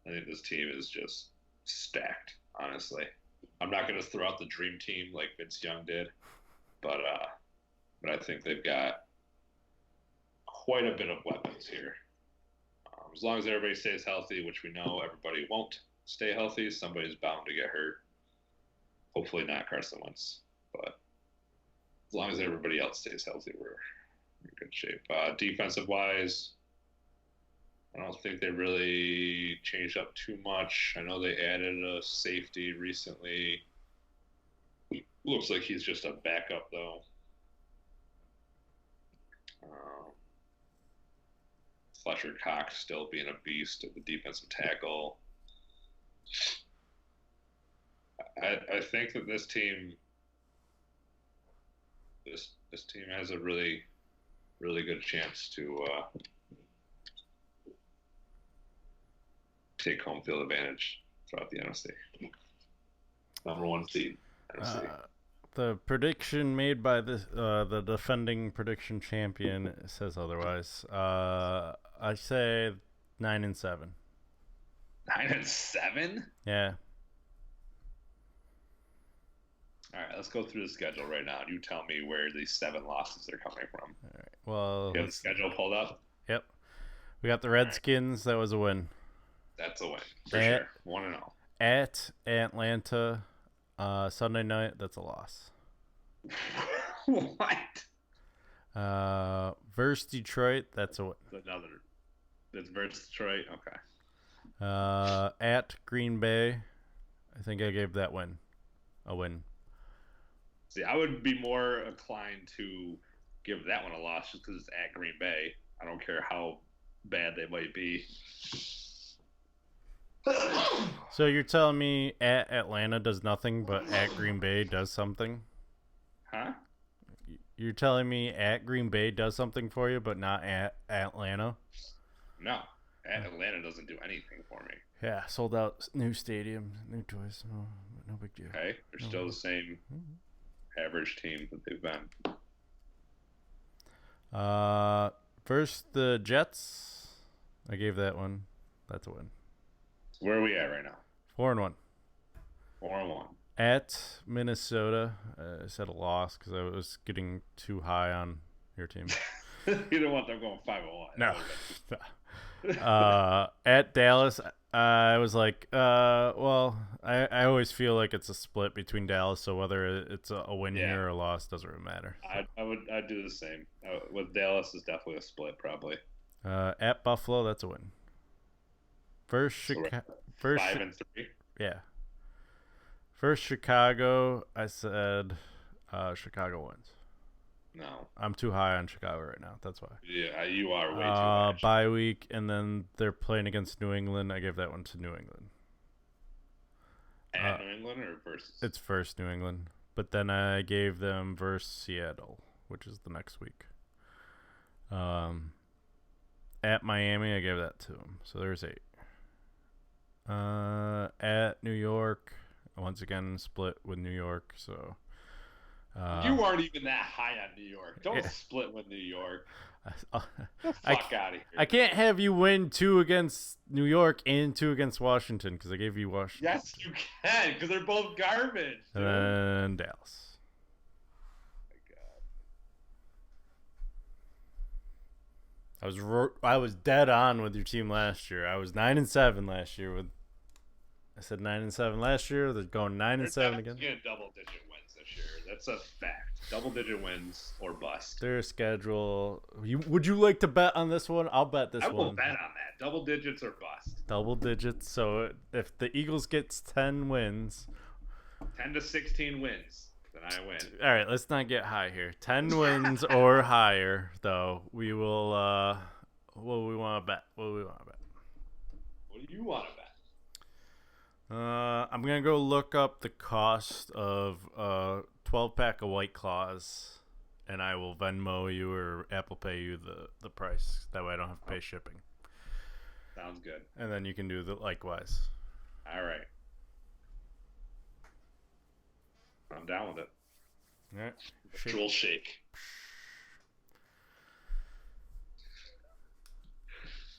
I think this team is just stacked, honestly. I'm not going to throw out the dream team like Vince Young did, but I think they've got quite a bit of weapons here. As long as everybody stays healthy, which we know everybody won't stay healthy, somebody's bound to get hurt. Hopefully not Carson Wentz, but as long as everybody else stays healthy, we're in good shape. Defensive-wise, I don't think they really changed up too much. I know they added a safety recently. Looks like he's just a backup, though. Fletcher Cox still being a beast at the defensive tackle. I think that this team has a really, really good chance to take home field advantage throughout the NFC. Number 1 seed, NFC. The prediction made by the defending prediction champion says otherwise. I say 9-7. 9-7? Yeah. All right, let's go through the schedule right now. You tell me where these 7 losses are coming from. All right. Well, you have the schedule pulled up? Yep. We got the Redskins. That was a win. That's a win for sure. 1-0. At Atlanta, Sunday night. That's a loss. What? Versus Detroit. That's a win. That's versus Detroit. Okay. At Green Bay, I think I gave that win a win. See, I would be more inclined to give that one a loss just because it's at Green Bay. I don't care how bad they might be. So you're telling me at Atlanta does nothing, but at Green Bay does something? Huh? You're telling me at Green Bay does something for you, but not at Atlanta? No. At Atlanta doesn't do anything for me. Yeah, sold out new stadium, new toys. No big deal. Okay. They're still the same average team that they've been. First, the Jets. I gave that one. That's a win. Where are we at right now? 4-1. 4-1. At Minnesota, I said a loss because I was getting too high on your team. You don't want them going 5-1. No. At Dallas, I was like, well, I always feel like it's a split between Dallas, so whether it's a win here or a loss doesn't really matter. I'd do the same. With Dallas, is definitely a split, probably. At Buffalo, that's a win. First Chicago. 5-3. Yeah. First Chicago, I said Chicago wins. No. I'm too high on Chicago right now. That's why. Yeah, you are way too high. Bye week, and then they're playing against New England. I gave that one to New England. At New England or versus? It's first New England, but then I gave them versus Seattle, which is the next week. At Miami, I gave that to them. So there's 8. At New York, once again split with New York. So you aren't even that high on New York. Don't split with New York. Get the fuck out of here. I can't have you win 2 against New York and 2 against Washington because I gave you Washington. Yes, you can, because they're both garbage. Dude. And Dallas. Oh my God. I was dead on with your team last year. I was 9-7 last year. I said 9-7 last year. They're going 9-7 again. They're double-digit wins this year. That's a fact. Double-digit wins or bust. Their schedule. Would you like to bet on this one? I'll bet this one. I will bet on that. Double digits or bust. Double digits. So if the Eagles gets 10 wins, 10 to 16 wins, then I win. All right, let's not get high here. 10 wins or higher, though. We will. What do we want to bet? What do you want to bet? I'm gonna go look up the cost of 12-pack of White Claws, and I will Venmo you or Apple Pay you the price. That way I don't have to pay shipping. Sounds good. And then you can do the likewise. All right. I'm down with it. All right. Virtual shake.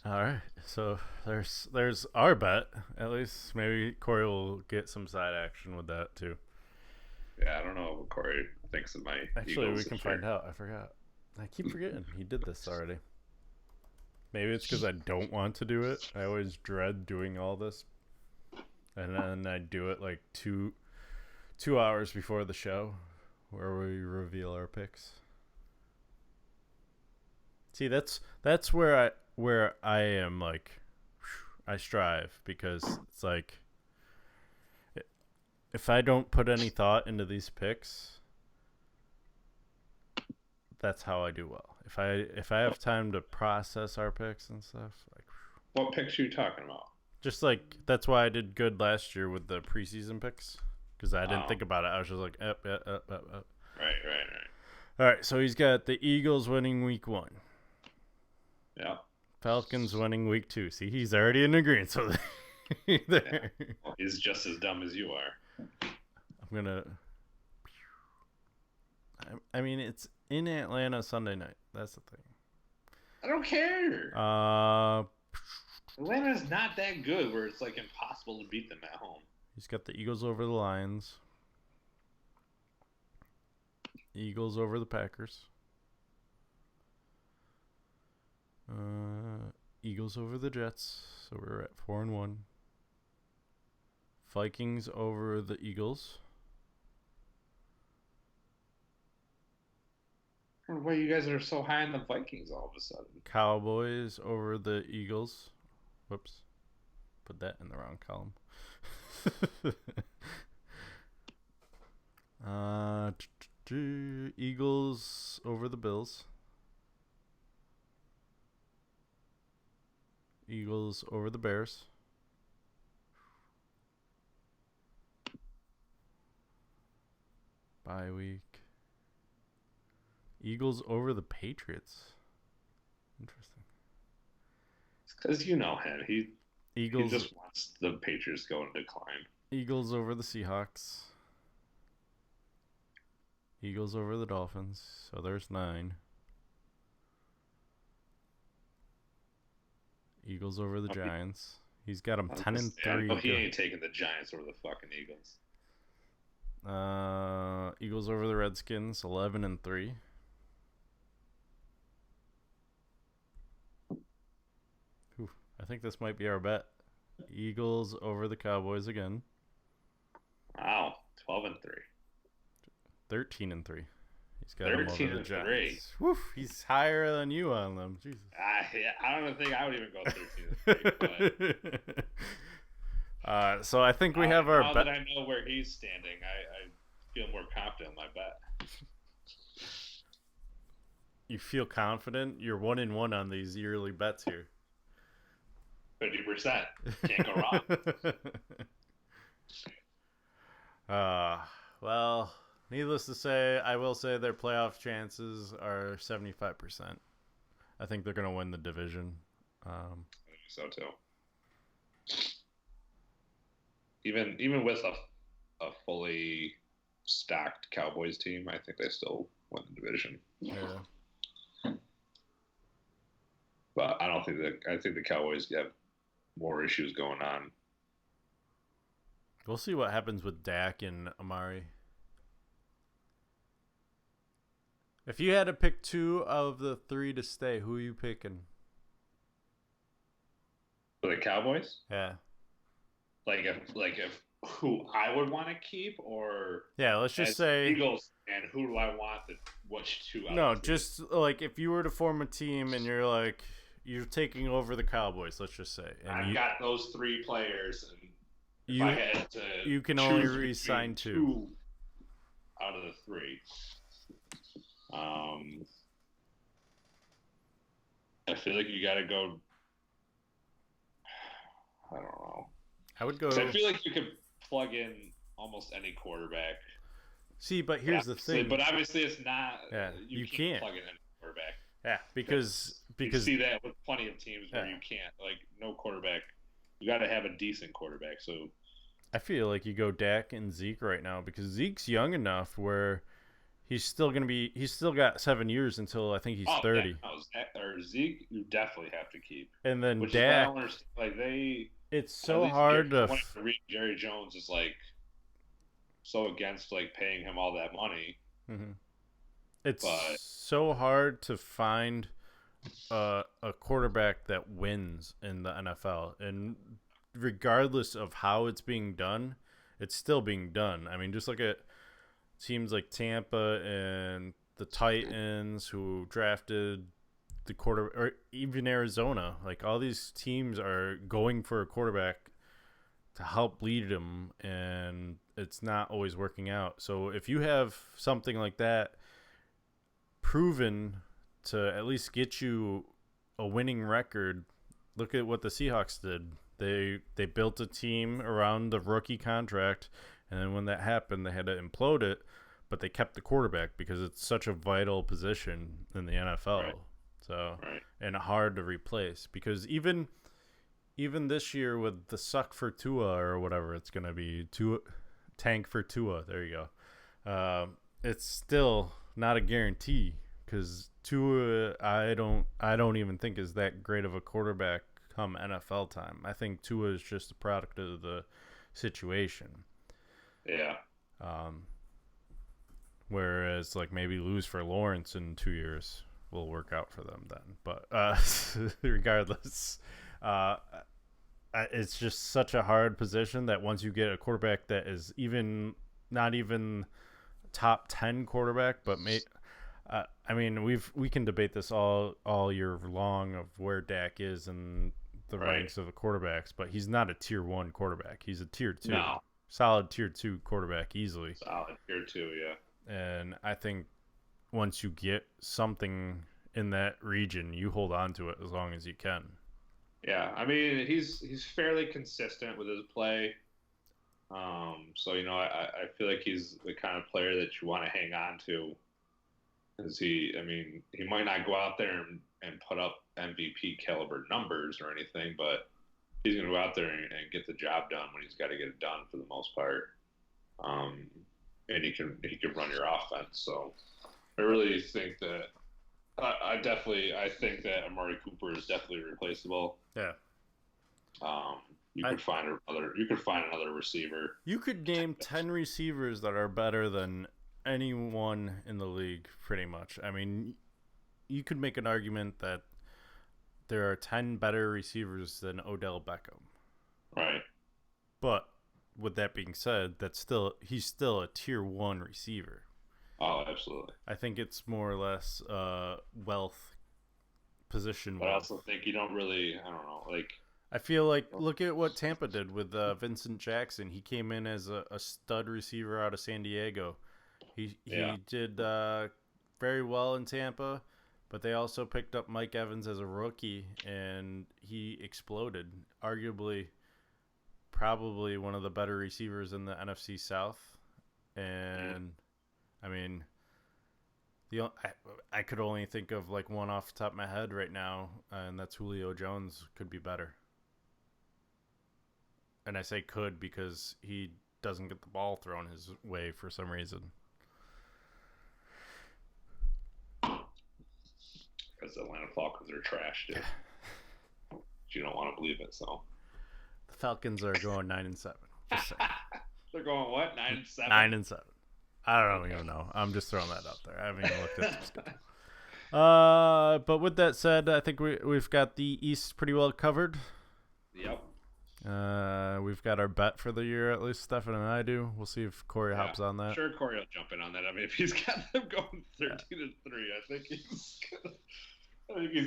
All right. So there's our bet. At least maybe Corey will get some side action with that too. Yeah, I don't know what Corey thinks of my Actually, Eagles we can this year. find out. I forgot. I keep forgetting he did this already. Maybe it's because I don't want to do it. I always dread doing all this, and then I do it like two hours before the show, where we reveal our picks. See, that's where I am like, I strive, because it's like, if I don't put any thought into these picks, that's how I do well. If I have time to process our picks and stuff, like, What picks are you talking about? just like, that's why I did good last year with the preseason picks, because I didn't think about it. I was just like, up. Right. All right, so he's got the Eagles winning week 1. Yeah. Falcons winning week 2. See, he's already in agreement. So there. Well, he's just as dumb as you are. I'm gonna. I mean, it's in Atlanta Sunday night. That's the thing. I don't care. Atlanta's not that good where it's like impossible to beat them at home. He's got the Eagles over the Lions. Eagles over the Packers. Eagles over the Jets. So we're at 4-1. Vikings over the Eagles. I don't know why you guys are so high on the Vikings all of a sudden. Cowboys over the Eagles. Whoops. Put that in the wrong column. Eagles over the Bills. Eagles over the Bears. Bye week. Eagles over the Patriots. Interesting. It's because you know him. He Eagles just wants the Patriots to go in decline. Eagles over the Seahawks. Eagles over the Dolphins. So there's 9. Eagles over the Giants. He's got them 10-3. Oh, he ain't taking the Giants over the fucking Eagles. Eagles over the Redskins, 11-3. I think this might be our bet. Eagles over the Cowboys again. Wow, 12-3. 13-3. He's got them over the 13-3. Giants. Woof, he's higher than you on them. Jesus. I don't think I would even go 13-3. But So I think we have our now bet. that I know where he's standing, I feel more confident in my bet. You feel confident? You're 1-1 on these yearly bets here. 50%. Can't go wrong. Well, needless to say, I will say their playoff chances are 75%. I think they're going to win the division. I think so too. Even with a fully stacked Cowboys team, I think they still win the division. Yeah. But I think the Cowboys have more issues going on. We'll see what happens with Dak and Amari. If you had to pick 2 of the 3 to stay, who are you picking? For the Cowboys? Yeah. Like if who I would want to keep, or Yeah, let's just say Eagles, and who do I want which 2 out no, of 3? just like if you were to form a team and you're taking over the Cowboys, let's just say. And I've got those 3 players, and if you I had to you can only choose re-sign between 2 out of the 3. I feel like you got to go. I don't know. I would go. I feel like you could plug in almost any quarterback. See, but here's the thing. But obviously, it's not. Yeah, you can't can't plug in any quarterback. Yeah, because you see that with plenty of teams where you can't. Like, no quarterback. You got to have a decent quarterback. So I feel like you go Dak and Zeke right now because Zeke's young enough where he's still got 7 years until I think he's 30. Zeke, you definitely have to keep. And then Which Dak, is why I don't understand, like it's so hard to. Jerry Jones is like so against like paying him all that money. Mm-hmm. It's so hard to find a quarterback that wins in the NFL, and regardless of how it's being done, it's still being done. I mean, just look at teams like Tampa and the Titans who drafted the or even Arizona. Like, all these teams are going for a quarterback to help lead them, and it's not always working out. So if you have something like that proven to at least get you a winning record, look at what the Seahawks did. They built a team around the rookie contract, and then when that happened, they had to implode it, but they kept the quarterback because it's such a vital position in the NFL. Right. So and hard to replace, because even this year with the suck for Tua or whatever it's going to be, tank for Tua, there you go. It's still not a guarantee because Tua, I don't even think is that great of a quarterback come NFL time. I think Tua is just a product of the situation. Yeah. Whereas like maybe lose for Lawrence in 2 years will work out for them then. But regardless, it's just such a hard position that once you get a quarterback that is not even top 10 quarterback, but I mean, we can debate this all year long of where Dak is in the ranks of the quarterbacks, but he's not a tier 1 quarterback. He's a tier 2. No. Solid tier 2 quarterback easily. Solid tier 2, yeah. And I think once you get something in that region, you hold on to it as long as you can. Yeah, I mean, he's fairly consistent with his play. So, I feel like he's the kind of player that you want to hang on to. Because he might not go out there and put up MVP caliber numbers or anything, but he's going to go out there and get the job done when he's got to get it done for the most part. And he can run your offense. So I really think that I think that Amari Cooper is definitely replaceable. Yeah. You could find another receiver. You could name 10 receivers that are better than anyone in the league, pretty much. I mean, you could make an argument that there are 10 better receivers than Odell Beckham. Right. But with that being said, he's still a tier 1 receiver. Oh, absolutely. I think it's more or less wealth position. But I also think you don't really, I don't know, like. I feel like, look at what Tampa did with Vincent Jackson. He came in as a stud receiver out of San Diego. He did very well in Tampa, but they also picked up Mike Evans as a rookie, and he exploded. Arguably, probably one of the better receivers in the NFC South. And, I mean, I could only think of like one off the top of my head right now, and that's Julio Jones could be better. And I say could because he doesn't get the ball thrown his way for some reason. Because the Atlanta Falcons are trash, dude. You don't want to believe it, so. The Falcons are going 9-7. Just saying. They're going what? 9-7? 9-7. I don't even know. I'm just throwing that out there. I haven't even looked at the schedule. But with that said, I think we've got the East pretty well covered. Yep. We've got our bet for the year, at least Steffan and I do. We'll see if Corey hops on that. Sure, Corey will jump in on that. I mean, if he's got them going 13-3, I think he's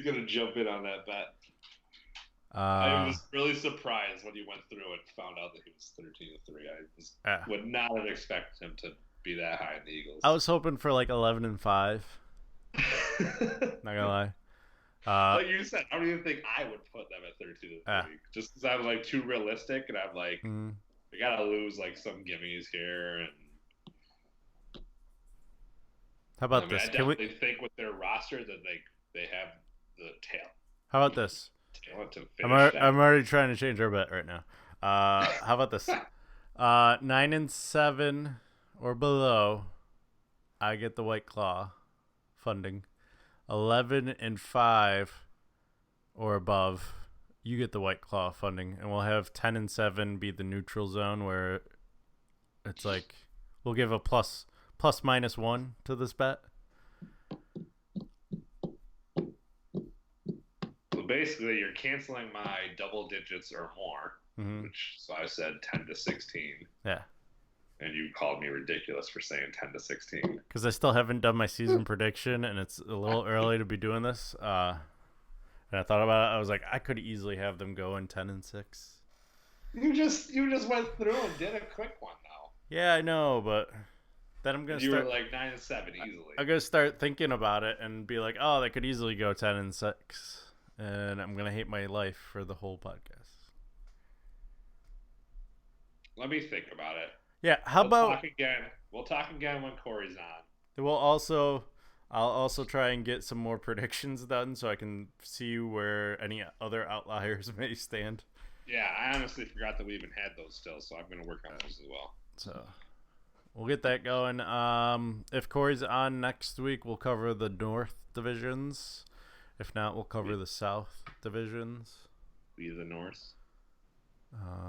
gonna jump in on that bet. I was really surprised when he went through and found out that he was 13-3. I would not have expected him to be that high in the Eagles. I was hoping for like 11-5. Not gonna lie. Like you said, I don't even think I would put them at 13-3, just because I'm like too realistic, and I'm like, we gotta lose like some gimmies here. And how about this? I definitely think with their roster that they have the tail. How about this? Talent to I'm finish. I'm already trying to change our bet right now. How about this? 9-7 or below, I get the White Claw funding. 11-5 or above, you get the White Claw funding, and we'll have 10-7 be the neutral zone where it's like we'll give a plus minus 1 to this bet. So basically, you're canceling my double digits or more, which so I said 10-16. Yeah. And you called me ridiculous for saying 10-16. Because I still haven't done my season prediction, and it's a little early to be doing this. And I thought about it. I was like, I could easily have them go in 10-6. You just went through and did a quick one, though. Yeah, I know, but then I'm gonna You start. were like 9-7 easily. I'm gonna start thinking about it and be like, oh, they could easily go 10-6, and I'm gonna hate my life for the whole podcast. Let me think about it. Yeah, We'll talk again when Corey's on. I'll also try and get some more predictions done so I can see where any other outliers may stand. Yeah, I honestly forgot that we even had those still, so I'm going to work on those as well. So we'll get that going. If Corey's on next week, we'll cover the North divisions. If not, we'll cover the South divisions. We the North.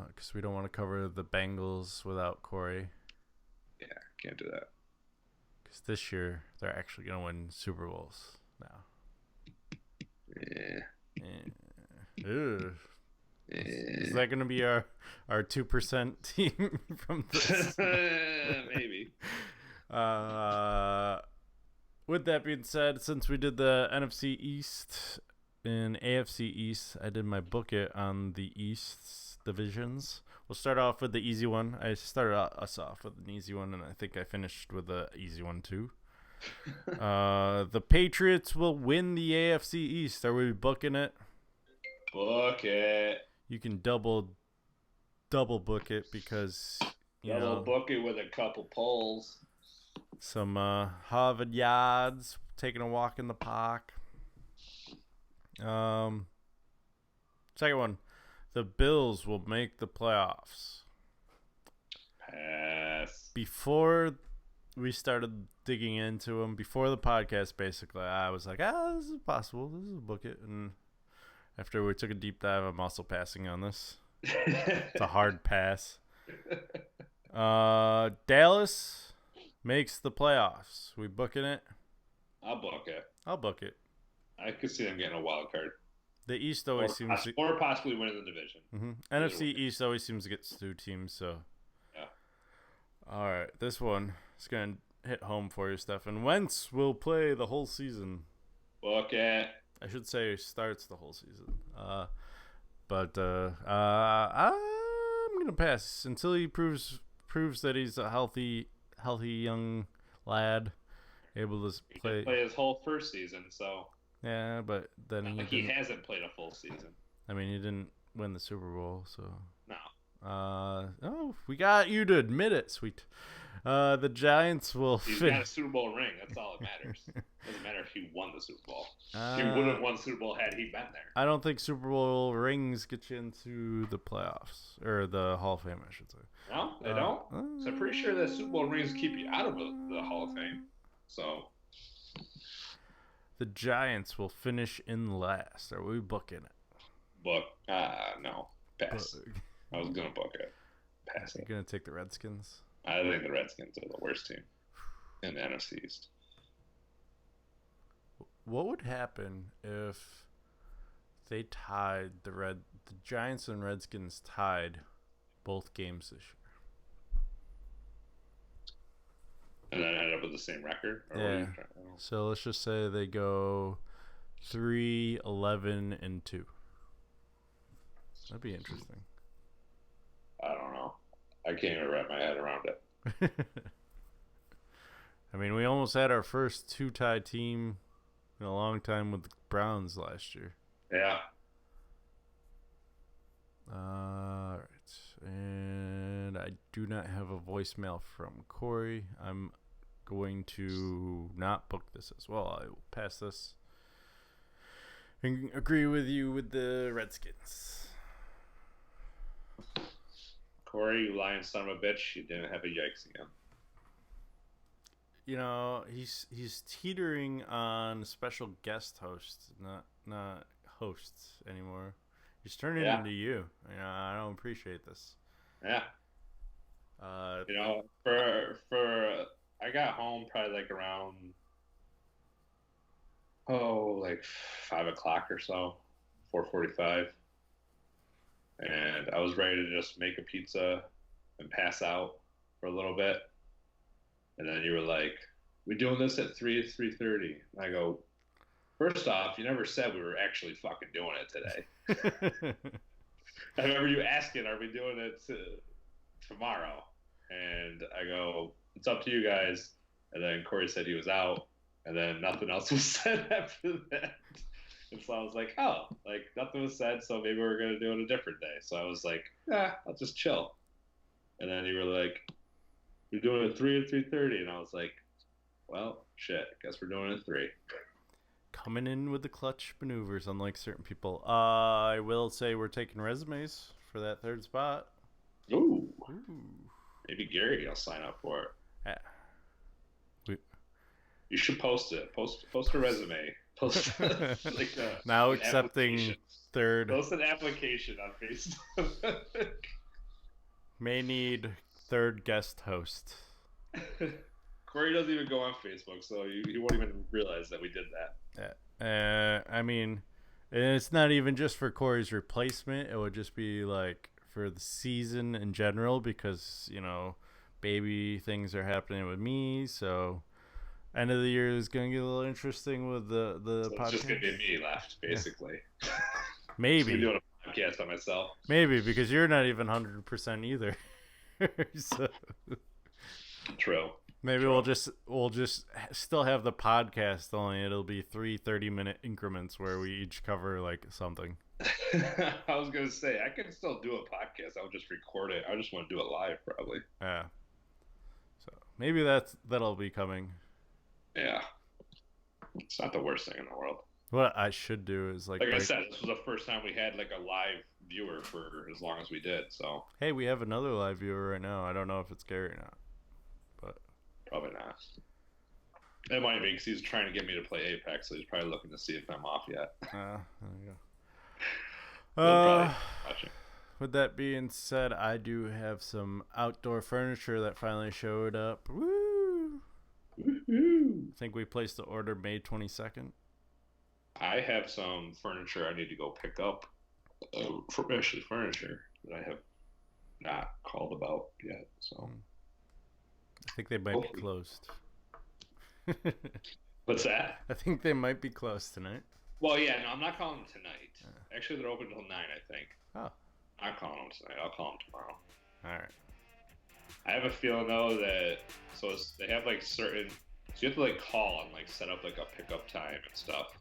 Because we don't want to cover the Bengals without Corey. Yeah, can't do that. Because this year, they're actually going to win Super Bowls now. Yeah. Ew. Is that going to be our 2% team from this? Maybe. With that being said, since we did the NFC East and AFC East, I did my book it on the East's divisions. We'll start off with the easy one. I started us off with an easy one, and I think I finished with an easy one too. The Patriots will win the AFC East. Are we booking it? Book it. You can double book it because Double book it with a couple polls. Some Harvard yards, taking a walk in the park. Second one. The Bills will make the playoffs. Pass. Before we started digging into them, before the podcast, basically, I was like, this is possible. This is a book it. And after we took a deep dive, I'm also passing on this. It's a hard pass. Dallas makes the playoffs. We booking it? I'll book it. I'll book it. I could see them getting a wild card. The East always seems to... or possibly winning the division. NFC East always seems to get two teams, so... Yeah. All right, this one is going to hit home for you, Steffan. Wentz will play the whole season. Look at... I should say starts the whole season. But I'm going to pass until he proves that he's a healthy young lad, able to play his whole first season, so... Yeah, but then he hasn't played a full season. I mean, he didn't win the Super Bowl, so... No. Oh, we got you to admit it, sweet. The Giants will... He's got a Super Bowl ring. That's all that matters. Doesn't matter if he won the Super Bowl. He would have won the Super Bowl had he been there. I don't think Super Bowl rings get you into the playoffs. Or the Hall of Fame, I should say. No, they don't. So I'm pretty sure that Super Bowl rings keep you out of the Hall of Fame. So... The Giants will finish in last. Are we booking it? Book. No. Pass. I was going to book it. Pass it. You're going to take the Redskins? I think the Redskins are the worst team in the NFC East. What would happen if they tied the Giants and Redskins tied both games this year? And then end up with the same record? Or Yeah. So let's just say they go 3-11-2. That'd be interesting. I don't know. I can't even wrap my head around it. I mean, we almost had our first two-tie team in a long time with the Browns last year. Yeah. All right. And I do not have a voicemail from Corey. I'm going to not book this as well. I will pass this and agree with you with the Redskins. Corey, you lying son of a bitch, you didn't have a yikes again. You know, he's teetering on special guest host, not hosts anymore. He's turning into you. You know, I don't appreciate this. Yeah. You know, for I got home probably like around like 5 o'clock or so, 4:45, and I was ready to just make a pizza and pass out for a little bit, and then you were like, "We doing this at 3:30?" And I go, "First off, you never said we were actually fucking doing it today." I remember you asking, "Are we doing it tomorrow?" And I go, "It's up to you guys." And then Corey said he was out, and then nothing else was said after that. And so I was like, "Oh, like nothing was said, so maybe we're gonna do it a different day." So I was like, I'll just chill." And then you were like, "You're doing it at 3 or 3:30," and I was like, "Well, shit, guess we're doing it at 3." Coming in with the clutch maneuvers, unlike certain people. I will say we're taking resumes for that third spot. Ooh. Maybe Gary will sign up for it. Yeah. You should post it. Post a resume. Post like now accepting third. Post an application on Facebook. May need third guest host. Corey doesn't even go on Facebook, so you won't even realize that we did that. Yeah. I mean, and it's not even just for Corey's replacement. It would just be like for the season in general because, you know, baby things are happening with me. So end of the year is going to get a little interesting with the so podcast. It's just going to be me left, basically. Yeah. Maybe. I'm doing a podcast by myself. Maybe, because you're not even 100% either. So. True. Maybe we'll just still have the podcast, only it'll be 3 30-minute increments where we each cover like something. I was gonna say I can still do a podcast. I would just record it. I just want to do it live, probably. Yeah. So maybe that'll be coming. Yeah. It's not the worst thing in the world. What I should do is like I said, this was the first time we had like a live viewer for as long as we did. So hey, we have another live viewer right now. I don't know if it's Gary or not, but probably not. It might be because he's trying to get me to play Apex, so he's probably looking to see if I'm off yet. There you go. Watching. With that being said, I do have some outdoor furniture that finally showed up. Woo! Woo-hoo. I think we placed the order May 22nd. I have some furniture I need to go pick up from Ashley Furniture that I have not called about yet. So I think they might be closed. What's that? I think they might be closed tonight. Well, yeah, no, I'm not calling them tonight. Actually, they're open until 9, I think. Oh. I'm not calling them tonight. I'll call them tomorrow. All right. I have a feeling though that they have like certain, so you have to like call and like set up like a pickup time and stuff.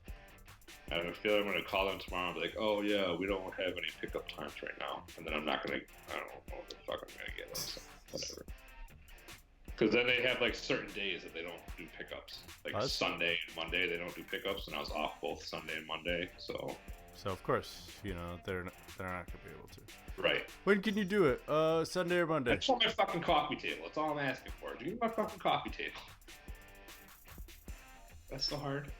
I have a feeling I'm gonna call them tomorrow and be like, oh yeah, we don't have any pickup times right now, and then I don't know what the fuck I'm gonna get. So whatever. Because then they have like certain days that they don't do pickups, like Sunday and Monday they don't do pickups, and I was off both Sunday and Monday, so. So of course, they're not gonna be able to. Right. When can you do it? Sunday or Monday? I just want my fucking coffee table. That's all I'm asking for. Give me my fucking coffee table. That's so hard.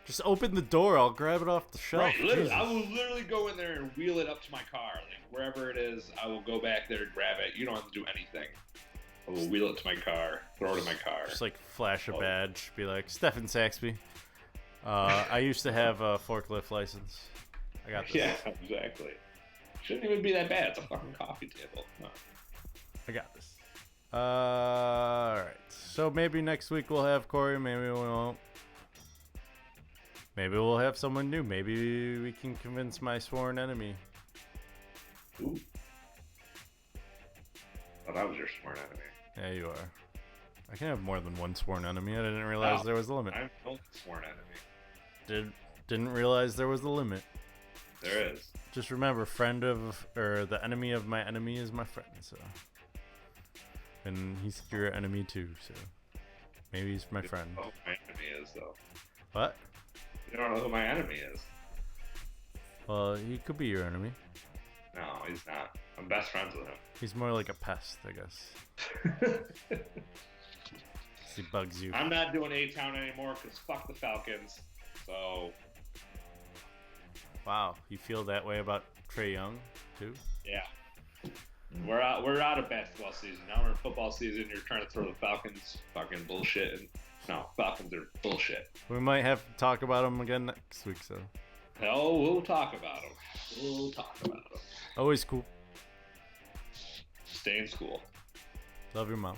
Just open the door. I'll grab it off the shelf. Right, literally, Jesus. I will literally go in there and wheel it up to my car. Like, wherever it is, I will go back there, grab it. You don't have to do anything. I will wheel it to my car, throw it in my car. Just like flash a badge. Be like, Steffan Saxby. I used to have a forklift license. I got this. Yeah, exactly. Shouldn't even be that bad. It's a fucking coffee table. No. I got this. Alright. So maybe next week we'll have Corey. Maybe we won't. Maybe we'll have someone new. Maybe we can convince my sworn enemy. Ooh. Oh, that was your sworn enemy. Yeah, you are. I can have more than one sworn enemy. I didn't realize there was a limit. I'm no sworn enemy. Didn't realize there was a limit. There is. Just remember, the enemy of my enemy is my friend. So, and he's your enemy too. So, maybe he's my friend. You don't know who my enemy is, though. What? You don't know who my enemy is. Well, he could be your enemy. No, he's not. I'm best friends with him. He's more like a pest, I guess. He bugs you. I'm not doing A-Town anymore because fuck the Falcons. So. Wow, you feel that way about Trae Young too? Yeah. We're out of basketball season. Now we're in football season. You're trying to throw the Falcons fucking bullshit. And no, Falcons are bullshit. We might have to talk about them again next week, so. Hell, we'll talk about them. We'll talk about them. Always cool. Stay in school. Love your mom.